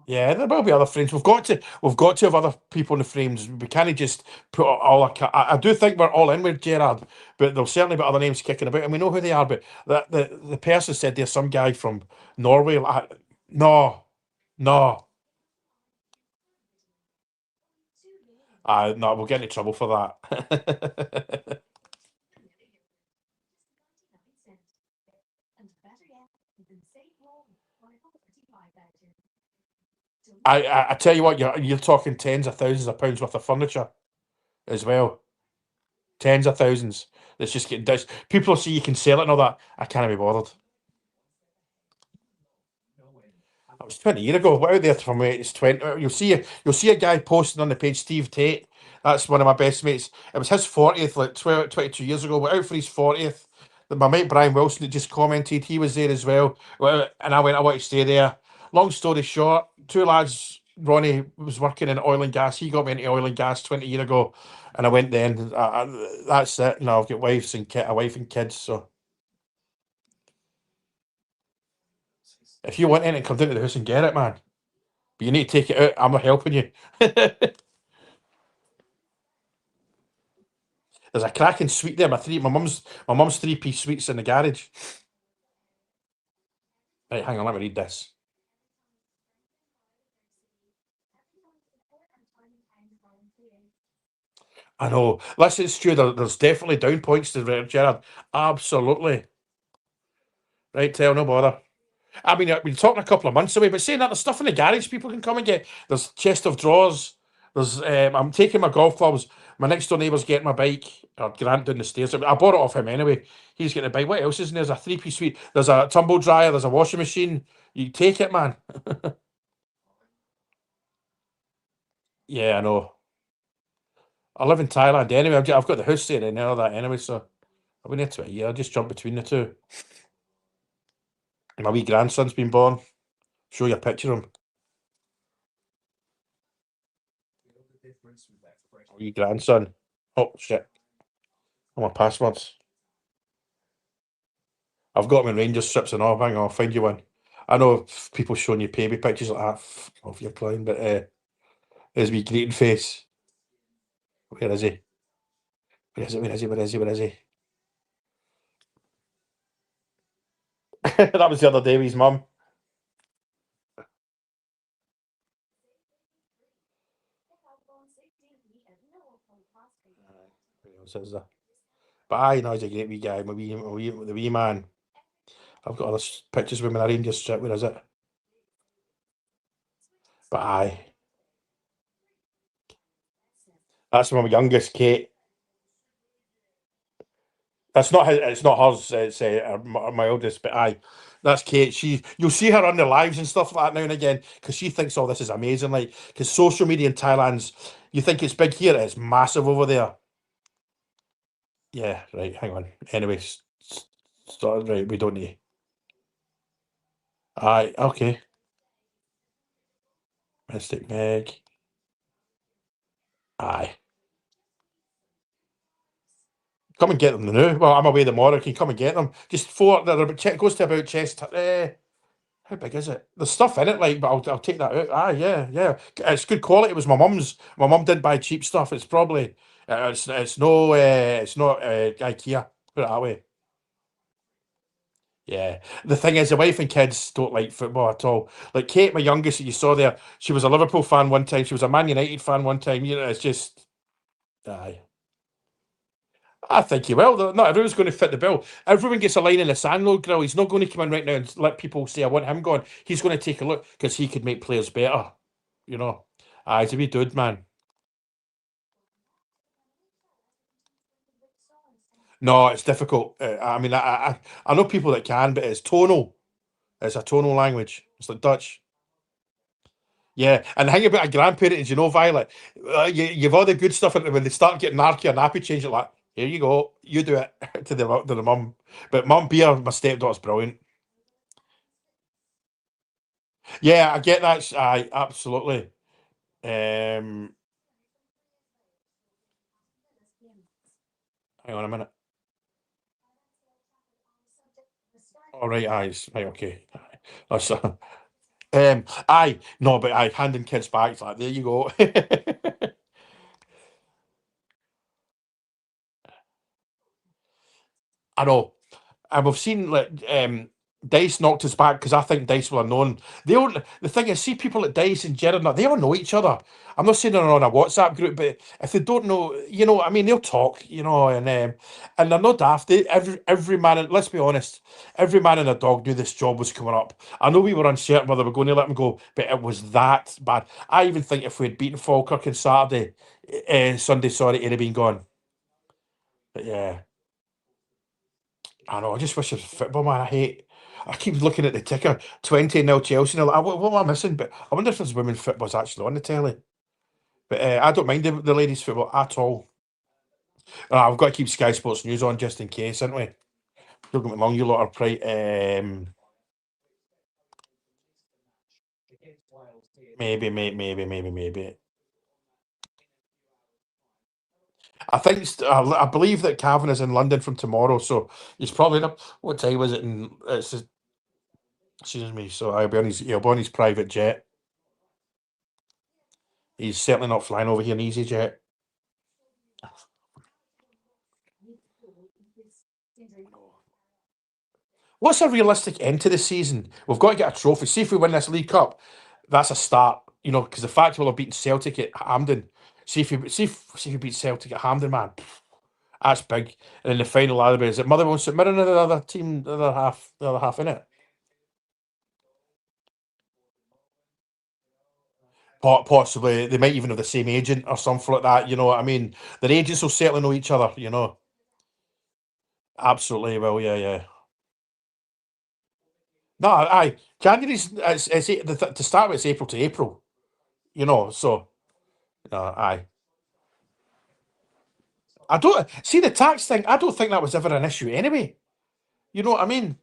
Yeah, there will be other frames. We've got to have other people in the frames. We can't just put all I do think we're all in with Gerard, but there'll certainly be other names kicking about, and we know who they are. But the person said there's some guy from Norway. No, no, no, we'll get into trouble for that. I tell you what, you're talking tens of thousands of pounds worth of furniture as well. Tens of thousands. That's just getting dished. People see you can sell it and all that. I can't be bothered. That was 20 years ago. What out there from me? It's 20. You'll see a guy posting on the page, Steve Tate. That's one of my best mates. It was his 40th, like 22 years ago. We're out for his 40th. My mate Brian Wilson had just commented. He was there as well. And I went, I want to stay there. Long story short, two lads, Ronnie was working in oil and gas. He got me into oil and gas 20 years ago. And I went then. That's it. Now I've got a wife and kids. So if you want anything, come down to the house and get it, man. But you need to take it out. I'm not helping you. There's a cracking suite there. My mum's 3-piece suites in the garage. Right, hang on, let me read this. I know. Listen, Stu, there's definitely down points to Gerard. Absolutely. Right, tell no bother. I mean, we're talking a couple of months away, but saying that there's stuff in the garage people can come and get. There's chest of drawers. There's I'm taking my golf clubs. My next door neighbour's getting my bike, or Grant down the stairs. I bought it off him anyway. He's getting a bike. What else is in there? There's a 3-piece suite. There's a tumble dryer. There's a washing machine. You take it, man. Yeah, I know. I live in Thailand anyway. I've got the house there and all that anyway, so I've been here 20 years. I just jump between the two. My wee grandson's been born. Show you a picture of him. Wee grandson. Oh shit. Oh, my passwords. I've got him in Rangers strips and all. Hang on, I'll find you one. I know people showing you baby pictures like that of your clown, but his wee greeting face. Where is he? Where is it? Where is he? Where is he? Where is he? That was the other day with his mum. What else is there? But aye, no, he's a great wee guy. The wee man. I've got other pictures with him in a Rangers strip. Where is it? But aye, that's my youngest, Kate. That's not his, it's not hers. It's my oldest. But aye, that's Kate. You'll see her on the lives and stuff like that now and again because she thinks all this is amazing. Like, because social media in Thailand's, you think it's big here, it's massive over there. Yeah, right. Hang on. Anyways, so, right, we don't need. Aye, okay. Mystic Meg. Aye. Come and get them now. Well, I'm away tomorrow. Can you come and get them? Just four. Goes to about chest. How big is it? There's stuff in it, like, but I'll take that out. Ah, yeah, yeah. It's good quality. It was my mum's. My mum didn't buy cheap stuff. It's probably it's not IKEA. Put it that way. Yeah. The thing is, the wife and kids don't like football at all. Like Kate, my youngest that you saw there, she was a Liverpool fan one time. She was a Man United fan one time. You know, it's just aye. I think he will. Not everyone's going to fit the bill. Everyone gets a line in the sand, though, Grill. He's not going to come in right now and let people say, I want him gone. He's going to take a look because he could make players better. You know, he's a wee dude, man. No, it's difficult. I mean, I know people that can, but it's tonal. It's a tonal language. It's like Dutch. Yeah, and the thing about a grandparent is, you know, Violet, you've all the good stuff, and when they start getting narky or nappy change, you're like, here you go, you do it to the mum. But mum beer, my stepdaughter's brilliant. Yeah, I get that. I absolutely. Um, Hang on a minute. All right, eyes. Right, okay. That's aye, no, but aye, handing kids back, it's like there you go. I know. And we've seen like Dice knocked us back because I think Dice will have known. They all the thing is, see people like Dice and Jared, they all know each other. I'm not saying they're on a WhatsApp group, but if they don't know, I mean, they'll talk, and they're not daft. Every man, let's be honest, every man and a dog knew this job was coming up. I know we were uncertain whether we're going to let him go, but it was that bad. I even think if we had beaten Falkirk on Saturday, Sunday, sorry, he'd have been gone. But yeah. I know. I just wish it was football, man. I keep looking at the ticker, 20-0 Chelsea. And I'm like, what am I missing? But I wonder if there's women's football's actually on the telly. But I don't mind the ladies' football at all. I've got to keep Sky Sports News on just in case, haven't we? Don't get me wrong, you lot are right. Maybe. I believe that Cavan is in London from tomorrow, so he's probably not. What time was it? Excuse me. So he'll be on his private jet. He's certainly not flying over here in EasyJet. What's a realistic end to the season? We've got to get a trophy. See if we win this League Cup, that's a start. Because the fact we'll have beaten Celtic at Hampden. See if we beat Celtic at Hampden, man. That's big. And then the final, is it Motherwell and St Mirren and the other team, the other half in it. Possibly, they might even have the same agent or something like that. You know what I mean? Their agents will certainly know each other. You know, absolutely. Well, yeah, yeah. No, aye. January's it's to start with. It's April to April. You know, so aye. I don't see the tax thing. I don't think that was ever an issue anyway. You know what I mean?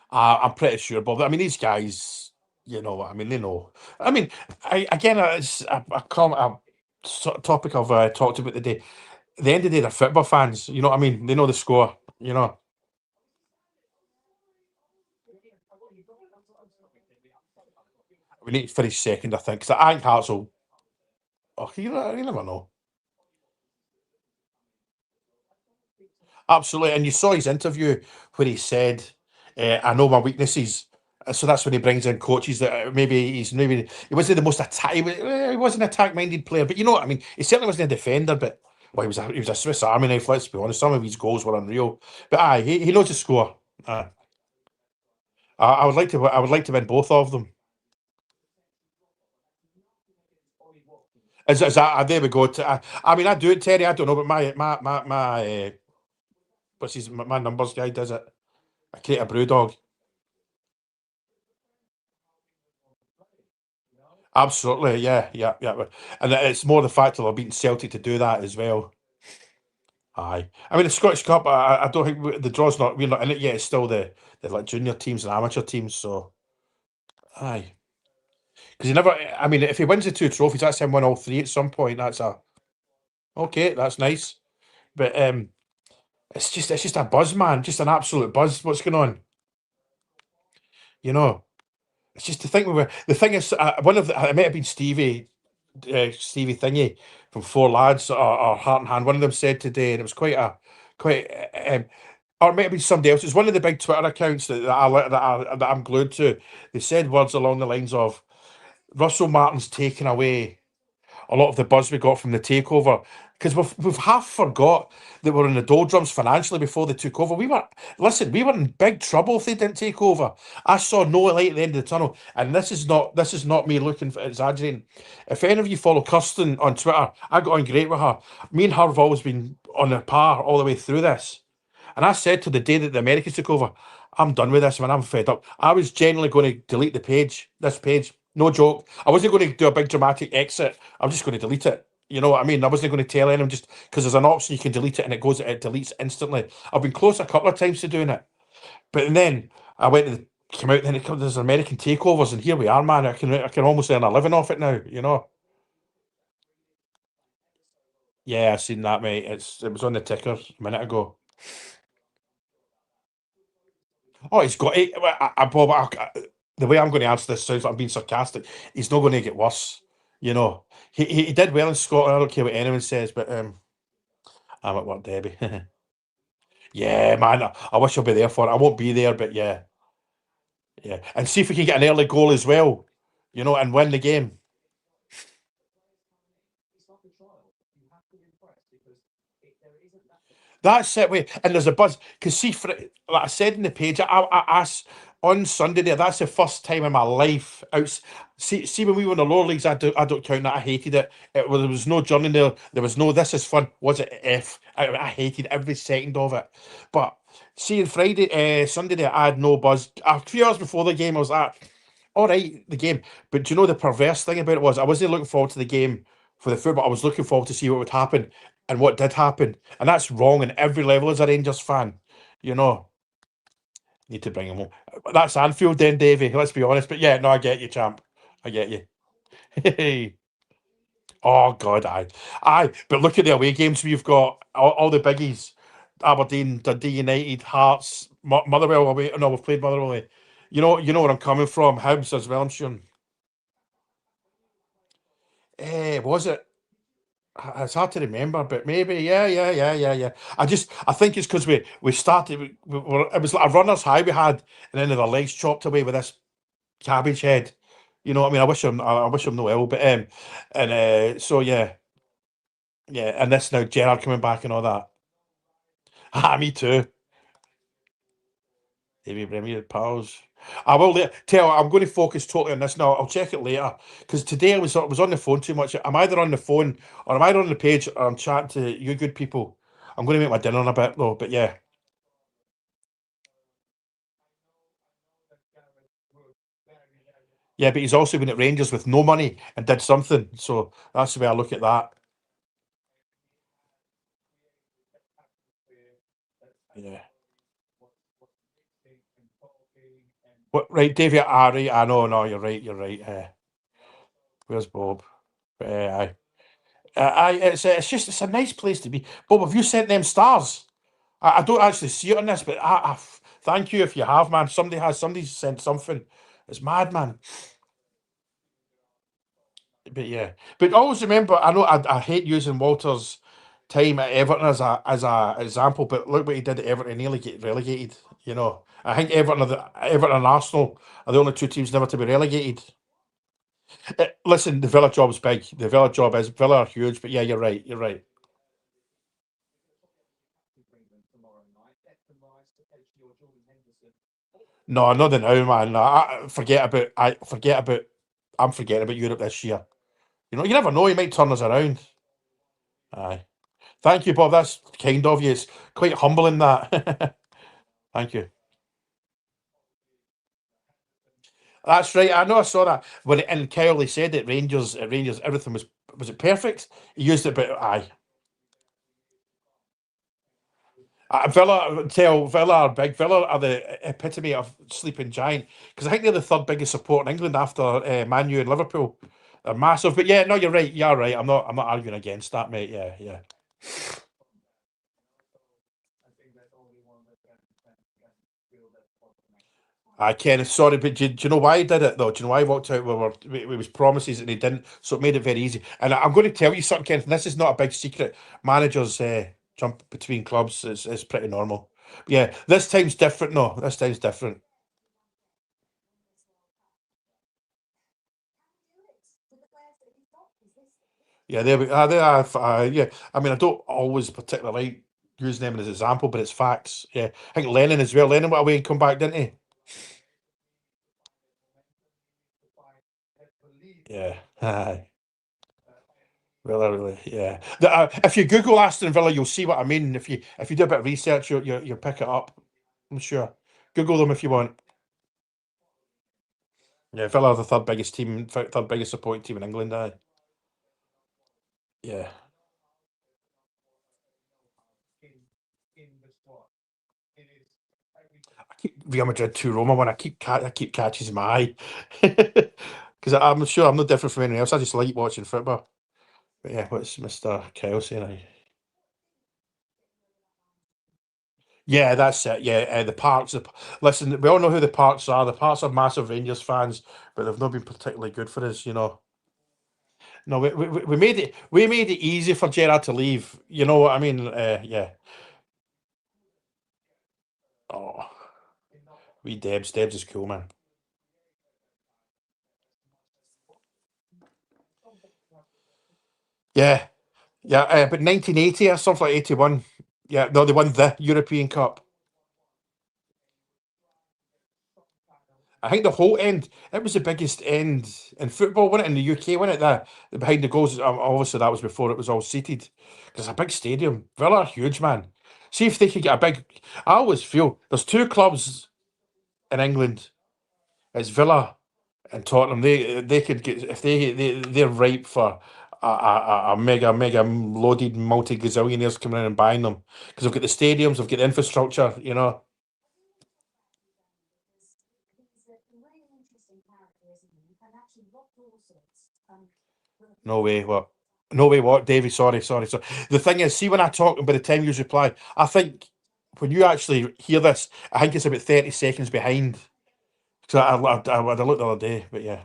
I'm pretty sure, Bob. I mean, these guys, you know what I mean? They know. I mean, again, it's a topic I've talked about today. At the end of the day, they're football fans. You know what I mean? They know the score. You know. We need to finish second, I think, because I think Hearts will. Oh, you never know. Absolutely, and you saw his interview where he said, "I know my weaknesses." So that's when he brings in coaches that maybe he wasn't the most attack. He wasn't an attack-minded player, but you know what I mean. He certainly wasn't a defender, but well, he was a Swiss Army knife. Let's be honest. Some of his goals were unreal, but aye, he knows the score. I would like to win both of them. Is that there we go. I mean, I do it, Terry. I don't know, but my what's my numbers guy does it. I create a brew dog. Absolutely, yeah, yeah, yeah. And it's more the fact that they're beating Celtic to do that as well. Aye, I mean the Scottish Cup. I don't think the draw's not. We're not in it yet. It's still the like junior teams and amateur teams. So aye, because he never. I mean, if he wins the two trophies, that's him win all three at some point. That's a okay. That's nice. But it's just a buzz, man. Just an absolute buzz. What's going on? You know. It's just the thing we were. The thing is, one of the. It might have been Stevie Thingy from Four Lads or Heart and Hand. One of them said today, and it was quite, or it might have been somebody else. It's one of the big Twitter accounts that I'm glued to. They said words along the lines of Russell Martin's taken away a lot of the buzz we got from the takeover because we've half forgot that we're in the doldrums financially before they took over. We were in big trouble if they didn't take over. I saw no light at the end of the tunnel, and this is not me looking for exaggerating. If any of you follow Kirsten on Twitter, I got on great with her. Me and her have always been on a par all the way through this. And I said to the day that the Americans took over, I'm done with this, man. I'm fed up. I was genuinely going to delete this page. No joke. I wasn't going to do a big dramatic exit. I'm just going to delete it. You know what I mean? I wasn't going to tell anyone just because there's an option you can delete it and it deletes instantly. I've been close a couple of times to doing it. But then I went to came out, then it comes there's American takeovers, and here we are, man. I can almost earn a living off it now, you know. Yeah, I seen that, mate. It was on the ticker a minute ago. Oh, he's got it. Bob, the way I'm going to answer this sounds like I'm being sarcastic. He's not going to get worse. You know, he did well in Scotland. I don't care what anyone says, but I'm at work, Debbie. Yeah, man. I wish I'll be there for it. I won't be there, but yeah, yeah. And see if we can get an early goal as well. You know, and win the game. That's it. Wait, and there's a buzz because see, like I said in the page, I asked on Sunday there. That's the first time in my life. See, when we were in the lower leagues, I don't count that. I hated it. There was no journey there. There was no this is fun. Was it F? I hated every second of it. But seeing Sunday there, I had no buzz. A few hours before the game, I was like, all right, the game. But do you know the perverse thing about it was I wasn't looking forward to the game for the football. I was looking forward to see what would happen and what did happen. And that's wrong in every level as a Rangers fan. You know, need to bring him home. That's Anfield then, Davy. Let's be honest. But yeah, no, I get you, champ. I get you. Hey. Oh God, aye. But look at the away games we've got. All the biggies: Aberdeen, Dundee United, Hearts, Motherwell away. No, we've played Motherwell away. You know where I'm coming from. Hibs as well. I'm sure. Was it? It's hard to remember, but maybe, yeah, yeah, yeah, yeah, yeah. I think it's because we started. It was like a runner's high we had, and then our legs chopped away with this cabbage head. You know what I mean? I wish him no ill, but and so yeah, yeah, and this now Gerard coming back and all that. Ah, me too. Davy Premier pals. I will tell. I'm going to focus totally on this now. I'll check it later because today I was on the phone too much. I'm either on the phone or I'm either on the page or I'm chatting to you good people. I'm going to make my dinner in a bit though. But yeah, yeah. But he's also been at Rangers with no money and did something. So that's the way I look at that. Yeah. What? Right, Davy. Right. I know. No, you're right. You're right. Where's Bob? Aye. It's just it's a nice place to be. Bob, have you sent them stars? I don't actually see it on this, but thank you if you have, man. Somebody's sent something. It's mad, man. But yeah, but always remember. I know I hate using Walter's time at Everton as a example, but look what he did at Everton. He nearly get relegated. You know, I think Everton and Arsenal are the only two teams never to be relegated. Listen, the Villa job's big. The Villa job is Villa are huge, but yeah, you're right. You're right. No, not the now, man. No, forget about. I'm forgetting about Europe this year. You know, you never know. He might turn us around. Aye. Thank you, Bob. That's kind of you. It's quite humbling that. Thank you. That's right. I know. I saw that when and Cowley said it. Rangers, everything was it perfect? He used it, but aye. Villa are big. Villa are the epitome of sleeping giant because I think they're the third biggest support in England after Man U and Liverpool. They're massive, but yeah, no, you're right. You're right. I'm not arguing against that, mate. Yeah, yeah. I can. Sorry, but do you know why he did it though? Do you know why he walked out with his promises and he didn't? So it made it very easy. And I'm going to tell you something, Kenneth. And this is not a big secret. Managers jump between clubs is pretty normal. But yeah, this time's different. No, this time's different. Yeah, yeah. I mean, I don't always particularly like using them as an example, but it's facts. Yeah, I think Lennon as well. Lennon went away and come back, didn't he? Yeah. Aye. Really, yeah. If you Google Aston Villa, you'll see what I mean. If you do a bit of research, you'll pick it up. I'm sure. Google them if you want. Yeah, Villa are the third biggest team, third biggest supporting team in England. Aye. Yeah. I keep Real Madrid 2 Roma one. I keep catches my eye because I'm sure I'm no different from anyone else. I just like watching football. But yeah, what's Mister Kyle saying? Yeah, that's it. Yeah, the Parks. Listen, we all know who the Parks are. The Parks are massive Rangers fans, but they've not been particularly good for us. You know. No, we made it easy for Gerard to leave. You know what I mean? Yeah. Oh, we Debs is cool, man. Yeah, yeah. But 1980 or something like 81. Yeah, no, they won the European Cup. I think the whole end. It was the biggest end in football, wasn't it? In the UK, wasn't it? The behind the goals. Obviously, that was before it was all seated. Because it's a big stadium. Villa are huge, man. See if they could get a big. I always feel there's two clubs in England. It's Villa and Tottenham. They could get if they're ripe for a mega loaded multi gazillionaires coming in and buying them because they've got the stadiums, they've got the infrastructure. You know, no way. What? No way. What, Davey? Sorry. So the thing is, see when I talk, and by the time you reply, I think when you actually hear this, I think it's about 30 seconds behind. So I had a look the other day, but yeah.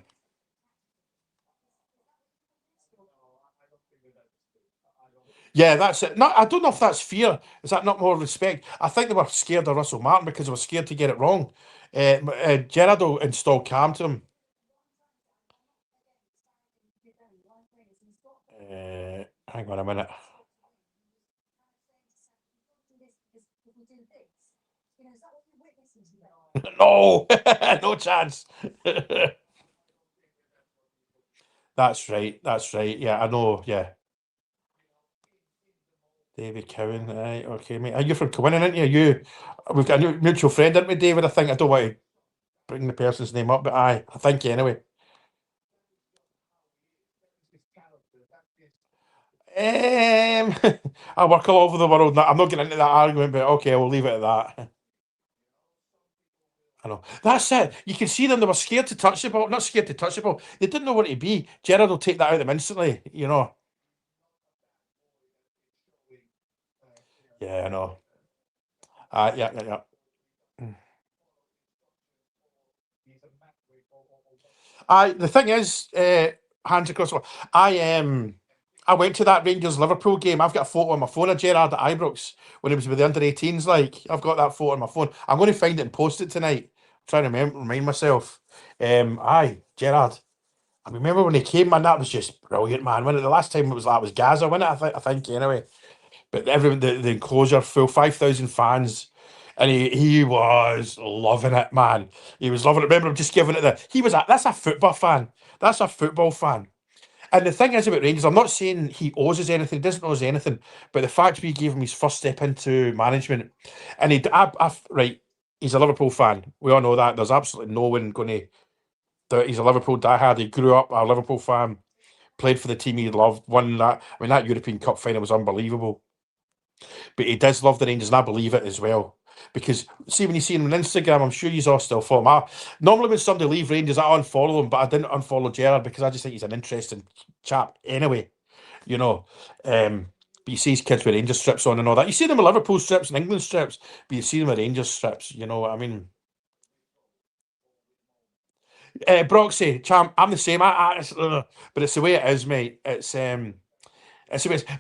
Yeah, that's it. No, I don't know if that's fear. Is that not more respect? I think they were scared of Russell Martin because they were scared to get it wrong. Gerrard will install calm to him. Hang on a minute. No, no chance. That's right. That's right. Yeah, I know. Yeah, David Cowan. Right. Okay, mate. Are you from Cowan, aren't you? We've got a mutual friend, aren't we, David? I think I don't want to bring the person's name up, but I think you anyway. I work all over the world. I'm not getting into that argument, but okay, we'll leave it at that. I know. That's it. You can see them. They were scared to touch the ball. Not scared to touch the ball. They didn't know where to be. Gerrard will take that out of them instantly. You know. Yeah, I know. Yeah, yeah, yeah. The thing is, hands across. I went to that Rangers Liverpool game. I've got a photo on my phone of Gerrard at Ibrox when he was with the under 18s. Like I've got that photo on my phone. I'm going to find it and post it tonight. I'm trying to remind myself. Gerrard. I remember when he came, man. That was just brilliant, man. When the last time it was that was Gaza, wasn't it? I think anyway. But the enclosure full, 5,000 fans. And he was loving it, man. He was loving it. Remember him just giving it that's a football fan. That's a football fan. And the thing is about Rangers, I'm not saying he owes us anything, he doesn't owe us anything, but the fact we gave him his first step into management, and right, he's a Liverpool fan. We all know that. There's absolutely no one going to. He's a Liverpool diehard. He grew up a Liverpool fan, played for the team he loved, won that. I mean, that European Cup final was unbelievable. But he does love the Rangers, and I believe it as well. Because see, when you see him on Instagram, I'm sure he's all still follow him. Normally, when somebody leave Rangers, I unfollow them, but I didn't unfollow Gerrard because I just think he's an interesting chap anyway. You know, but you see his kids with Rangers strips on and all that. You see them with Liverpool strips and England strips, but you see them with Rangers strips. You know what I mean? Broxy, champ, I'm the same. But it's the way it is, mate.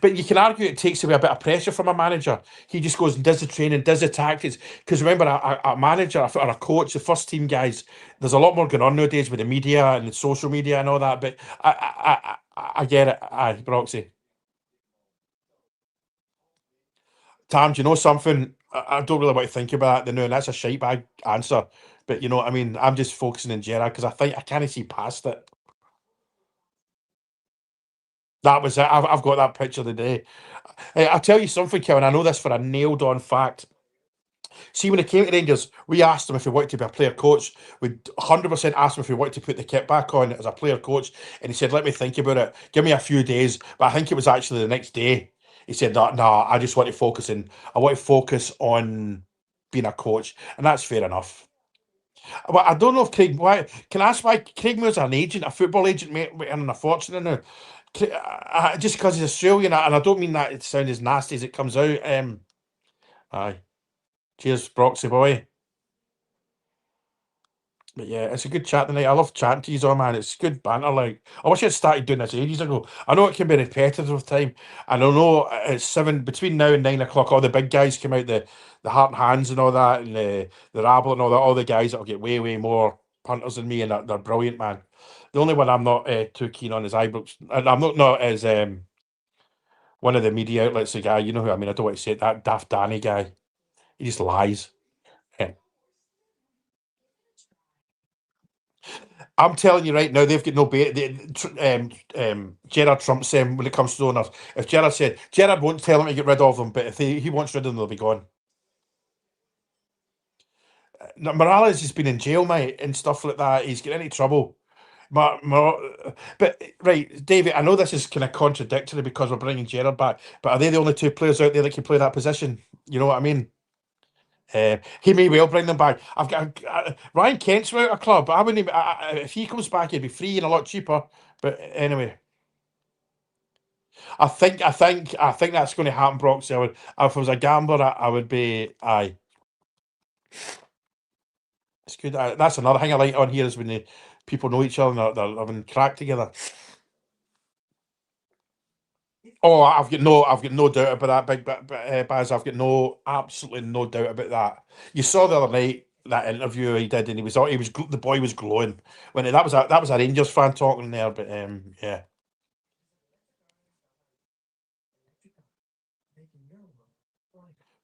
But you can argue it takes away a bit of pressure from a manager. He just goes and does the training, does the tactics. Because remember, a manager or a coach, the first team guys, there's a lot more going on nowadays with the media and the social media and all that. But I get it. Aye, Broxy. Tam, do you know something? I don't really want to think about that now, and that's a shite bag answer. But you know what I mean? I'm just focusing on Gerrard because I think I can't see past it. That was it. I've got that picture today. I'll tell you something, Kevin. I know this for a nailed on fact. See, when it came to Rangers, we asked him if he wanted to be a player coach. We 100% asked him if he wanted to put the kit back on as a player coach. And he said, let me think about it. Give me a few days. But I think it was actually the next day. He said, no, I just want to I want to focus on being a coach. And that's fair enough. But I don't know if why, can I ask why Craig Moore's an agent, a football agent, mate, earning a fortune now? Just because he's Australian, and I don't mean that it sounds as nasty as it comes out. Aye. Cheers, Broxy boy. But yeah, it's a good chat tonight. I love chatting to you, all man. It's good banter. Like I wish I'd started doing this ages ago. I know it can be repetitive with time, and I know it's seven between now and 9 o'clock. All the big guys come out, the Heart and Hands and all that, and the Rabble and all that. All the guys that'll get way more punters than me, and they're brilliant, man. The only one I'm not too keen on is Ibrox, and I'm not as one of the media outlets. The guy, you know who I mean. I don't want to say it, that Daft Danny guy. He just lies. Yeah. I'm telling you right now, they've got no bait. Gerard trumps them when it comes to owners. If Gerard won't tell them to get rid of them, but if he wants rid of them, they'll be gone. Morales has been in jail, mate, and stuff like that. He's getting into trouble. But right, David, I know this is kind of contradictory because we're bringing Gerard back, but are they the only two players out there that can play that position? You know what I mean? He may well bring them back. I've got Ryan Kent's out of club. I wouldn't. If he comes back, he'd be free and a lot cheaper. But anyway, I think that's going to happen, Brock. So if I was a gambler, I would be. Aye, it's good. That's another thing I like on here is when the people know each other and they're having crack together. Oh, I've got no doubt about that, Baz. I've got absolutely no doubt about that. You saw the other night that interview he did, and the boy was glowing when that was a Rangers fan talking there. But yeah,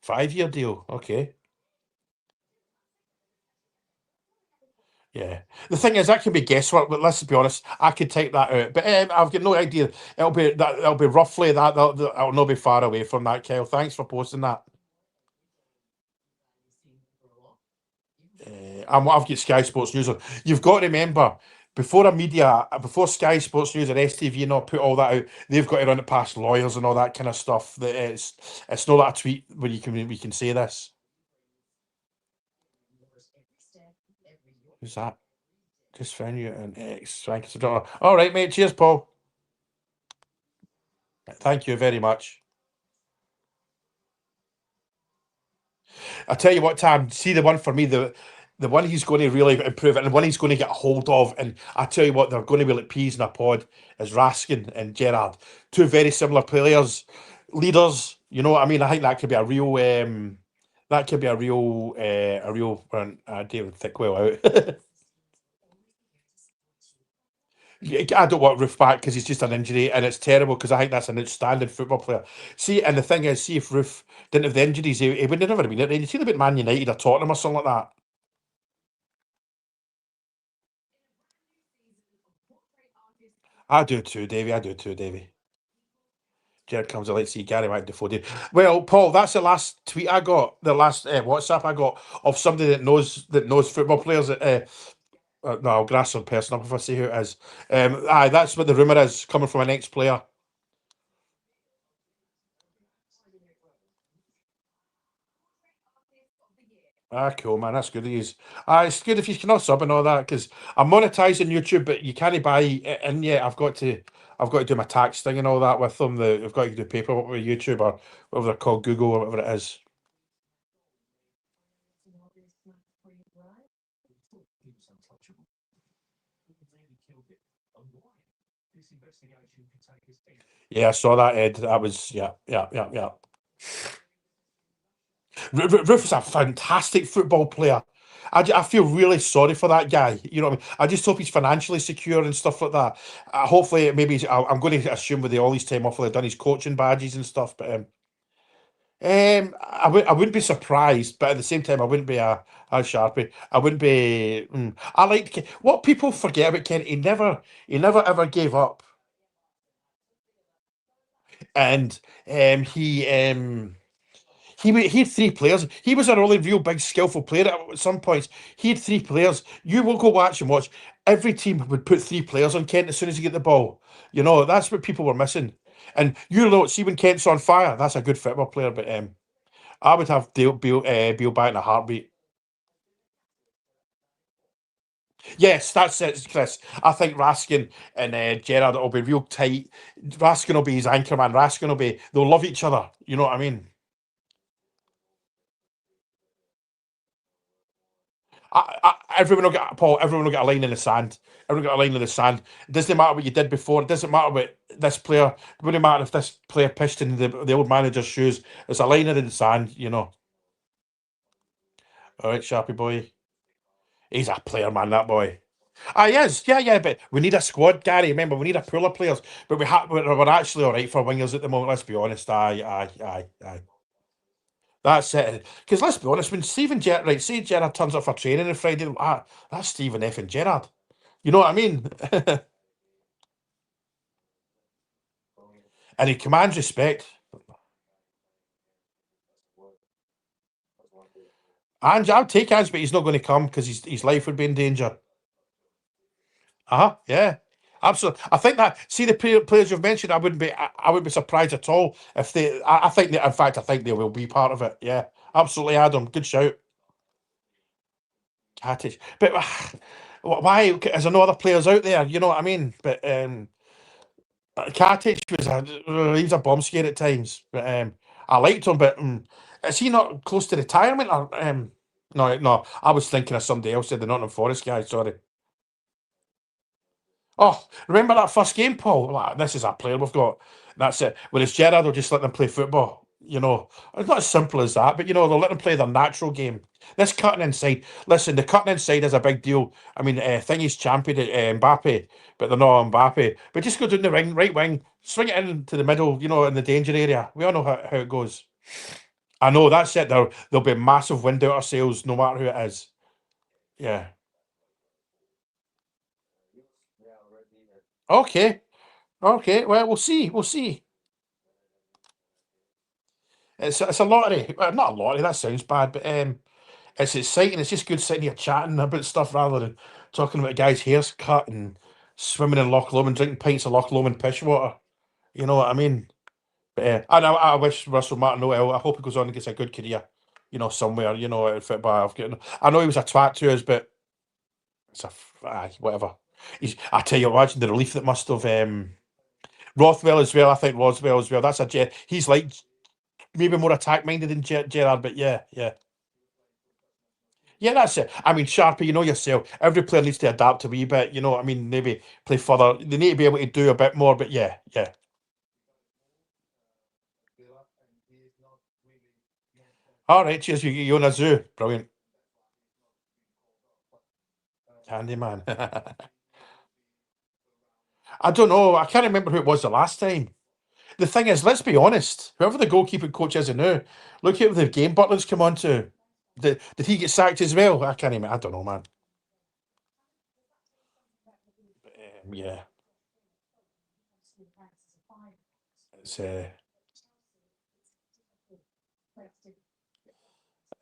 5 year deal. Okay, Yeah. The thing is, that can be guesswork, but let's be honest, I could take that out. But I've got no idea. It'll be roughly that. That'll not be far away from that, Kyle. Thanks for posting that. I've got Sky Sports News on. You've got to remember, before Sky Sports News or STV not put all that out, they've got to run it past lawyers and all that kind of stuff. That it's not that a tweet where we can say this. Who's that? Just found you an X. Thank you. All right, mate. Cheers, Paul. Thank you very much. I tell you what, Tam, see the one for me, the one he's going to really improve it, and the one he's going to get a hold of, and I tell you what, they're going to be like peas in a pod, is Raskin and Gerrard. Two very similar players, leaders. You know what I mean? I think that could be a real David Thickwell out. I don't want Roof back because he's just an injury, and it's terrible because I think that's an outstanding football player. See, and the thing is, see if Roof didn't have the injuries, he would have never been at. You see about Man United or Tottenham or something like that. I do too, Davey. I do too, Davey. Jared comes, I like to see Gary White before Dave. Well, Paul, that's the last tweet I got, the last WhatsApp I got of somebody that knows football players. No, I'll grass some person up if I say who it is. Aye, that's what the rumour is coming from an ex-player. Ah, cool, man. That's good. It's good if you can sub and all that because I'm monetizing YouTube, but you can't buy it in yet. I've got to do my tax thing and all that with them. I've got to do paperwork with YouTube or whatever they're called, Google or whatever it is. Yeah, I saw that, Ed. That was yeah. Roof is a fantastic football player. I feel really sorry for that guy. You know what I mean? I just hope he's financially secure and stuff like that. Hopefully, I'm going to assume with all his time off, they've done his coaching badges and stuff. But I wouldn't be surprised, but at the same time, I wouldn't be a sharpie. I wouldn't be. I like what people forget about Ken. He never ever gave up, and he had three players. He was a really real big skillful player at some points. He had three players. You will go watch and watch. Every team would put three players on Kent as soon as he get the ball. You know, that's what people were missing. And you know, see when Kent's on fire, that's a good football player. But I would have Beale back in a heartbeat. Yes, that's it, Chris. I think Raskin and Gerrard will be real tight. Raskin will be his anchor man. Raskin will be. They'll love each other. You know what I mean? Everyone will get Paul. Everyone will get a line in the sand. Everyone got a line in the sand. It doesn't matter what you did before. It doesn't matter what this player. It wouldn't matter if this player pitched in the old manager's shoes. There's a line in the sand. You know. All right, Sharpie boy. He's a player, man. That boy. Ah, he is. Yeah. But we need a squad, Gary. Remember, we need a pool of players. But we're actually all right for wingers at the moment. Let's be honest. Aye. That's it. Because let's be honest, when Steven Gerrard, right, say Gerrard turns up for training on Friday, that's Steven F. and Gerrard. You know what I mean? And he commands respect. And I'll take Ange, but he's not going to come because his life would be in danger. Yeah. Absolutely. I think that see the players you've mentioned, I wouldn't be surprised at all if they I think that in fact I think they will be part of it. Yeah. Absolutely, Adam. Good shout. Katic. But why is there no other players out there? You know what I mean? But Katic he's a bomb scare at times. But I liked him, but is he not close to retirement or no, I was thinking of somebody else, the Nottingham Forest guy, sorry. Oh, remember that first game, Paul? Like, this is a player we've got. That's it. Whereas Gerrard will just let them play football. You know, it's not as simple as that, but you know, they'll let them play their natural game. This cutting inside, listen, the cutting inside is a big deal. I mean, Thingy's championed Mbappe, but they're not Mbappe. But just go down the ring, right wing, swing it into the middle, you know, in the danger area. We all know how it goes. I know, that's it. There'll be massive wind out our sails, no matter who it is. Yeah. Okay, okay. Well, we'll see. We'll see. It's a lottery. Well, not a lottery. That sounds bad, but it's exciting. It's just good sitting here chatting about stuff rather than talking about a guy's hair's cut and swimming in Loch Lomond, drinking pints of Loch Lomond pish water. You know what I mean? But I wish Russell Martin well. I hope he goes on and gets a good career. You know, somewhere. You know, at football. I know he was a twat to us, but it's whatever. I tell you, imagine the relief that must have. Rothwell as well. I think Roswell as well. He's like maybe more attack minded than Gerard, but yeah, yeah. Yeah, that's it. I mean, Sharpie, you know yourself. Every player needs to adapt a wee bit. You know what I mean? Maybe play further. They need to be able to do a bit more. But yeah, yeah. All right, cheers. You on a zoo. Brilliant. Handyman. I don't know. I can't remember who it was the last time. The thing is, let's be honest. Whoever the goalkeeping coach is now, look at the game Butler's come on to. Did he get sacked as well? I can't even. I don't know, man. Yeah, it's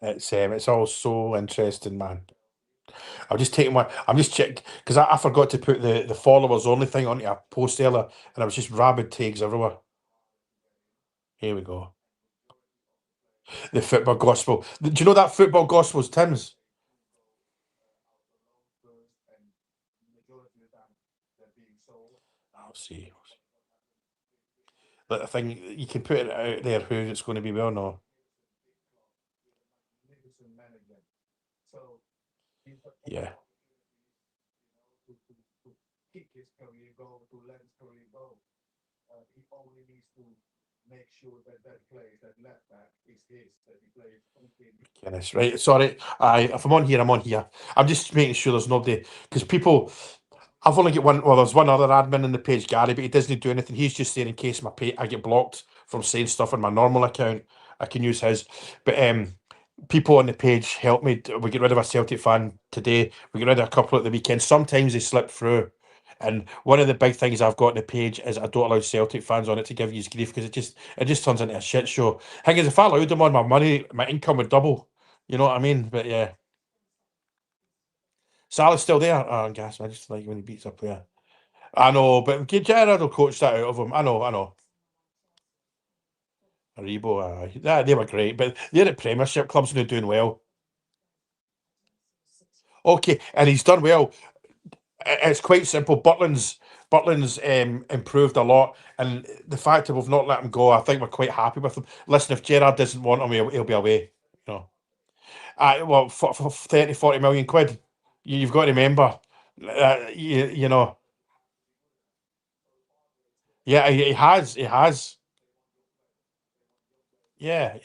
it's all so interesting, man. I'm just taking one. I'm just checking because I forgot to put the followers only thing onto a post earlier, and I was just rabid tags everywhere. Here we go. The football gospel. Do you know that football gospel's Tim's? I'll see. But I think you can put it out there who it's going to be. Well, no. Yeah. Goodness, right. Sorry. If I'm on here, I'm on here. I'm just making sure there's nobody because people. I've only got one. Well, there's one other admin in the page, Gary, but he doesn't do anything. He's just saying in case I get blocked from saying stuff on my normal account, I can use his. But people on the page help me. We get rid of a Celtic fan today. We get rid of a couple at the weekend. Sometimes they slip through. And one of the big things I've got on the page is I don't allow Celtic fans on it to give you grief because it just turns into a shit show. Thing is, if I allowed them on, my income would double. You know what I mean? But yeah, Salah's still there. Oh, gas! I just like when he beats up there. I know, but Gerrard will coach that out of him. I know. Aribo, they were great, but they're at Premiership clubs and they're doing well. Okay, and he's done well. It's quite simple. Butland's improved a lot, and the fact that we've not let him go, I think we're quite happy with him. Listen, if Gerard doesn't want him, he'll be away. You know, well, for 30, 40 million quid, you've got to remember, you know, yeah, he has, yeah.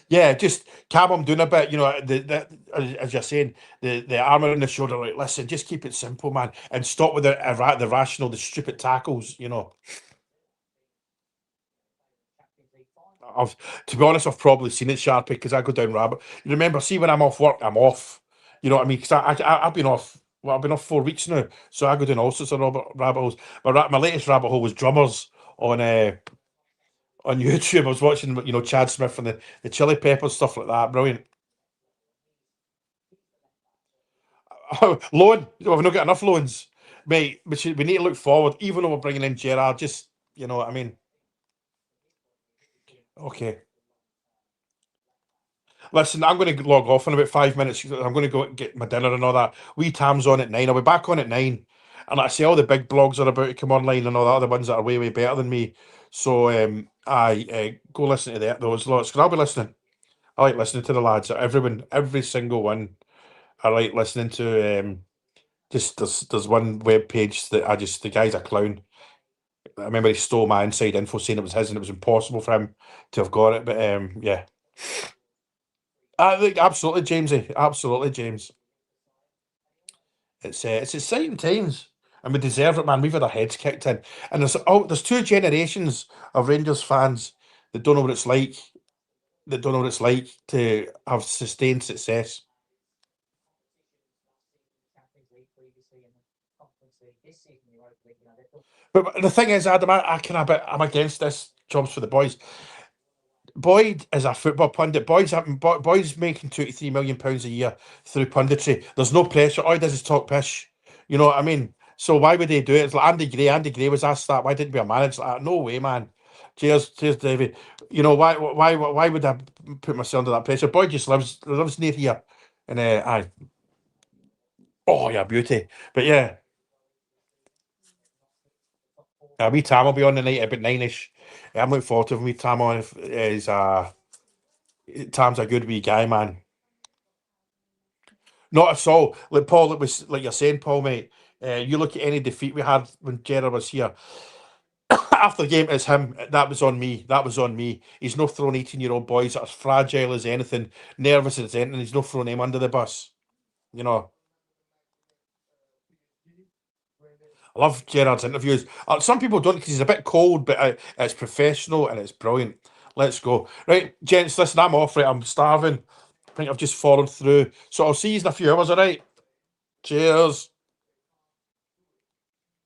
Yeah, just calm him down a bit. You know, as you're saying, the armour on the shoulder. Like, listen, just keep it simple, man, and stop with the rational, the stupid tackles. You know, I've to be honest, I've probably seen it, Sharpie, because I go down rabbit. You remember, see, when I'm off work, I'm off. You know what I mean? Because I've been off. Well, I've been off 4 weeks now, so I go down all sorts of rabbit holes. My latest rabbit hole was drummers on YouTube. I was watching, Chad Smith and the Chili Peppers stuff like that. Brilliant. Oh, loan. We've not got enough loans, mate. We need to look forward, even though we're bringing in Gerard. Just you know what I mean. Okay. Listen, I'm going to log off in about 5 minutes. I'm going to go get my dinner and all that. We Tam's on at 9. I'll be back on at 9. And like I say, all the big blogs are about to come online and all the other ones that are way, way better than me. So I go listen to those lots because I'll be listening. I like listening to the lads. Everyone, every single one. I like listening to. Just there's one web page that the guy's a clown. I remember he stole my inside info saying it was his and it was impossible for him to have got it. But yeah. I think absolutely, Jamesy. Absolutely, James. It's exciting times. And we deserve it, man. We've had our heads kicked in. And there's two generations of Rangers fans that don't know what it's like, to have sustained success. But the thing is, Adam, I'm against this jobs for the boys. Boyd is a football pundit. Boyd's making £23 million a year through punditry. There's no pressure. All he does is talk pish. You know what I mean? So why would they do it? It's like Andy Gray. Andy Gray was asked that. Why didn't we manage like that? No way, man. Cheers, David. You know why would I put myself under that pressure? Boyd just lives near here, and oh yeah, beauty. But yeah, wee Tam will be on the night about 9ish. I'm looking forward to wee Tam on. Is Tam's a good wee guy, man. Not at all. Like Paul, it was like you're saying, Paul, mate. You look at any defeat we had when Gerrard was here. After the game, it's him. That was on me. That was on me. He's not throwing 18-year-old boys that are fragile as anything, nervous as anything. He's not throwing them under the bus. You know, I love Gerrard's interviews. Some people don't because he's a bit cold, but it's professional and it's brilliant. Let's go. Right, gents, listen, I'm off, right? I'm starving. I think I've just fallen through. So I'll see you in a few hours, all right? Cheers.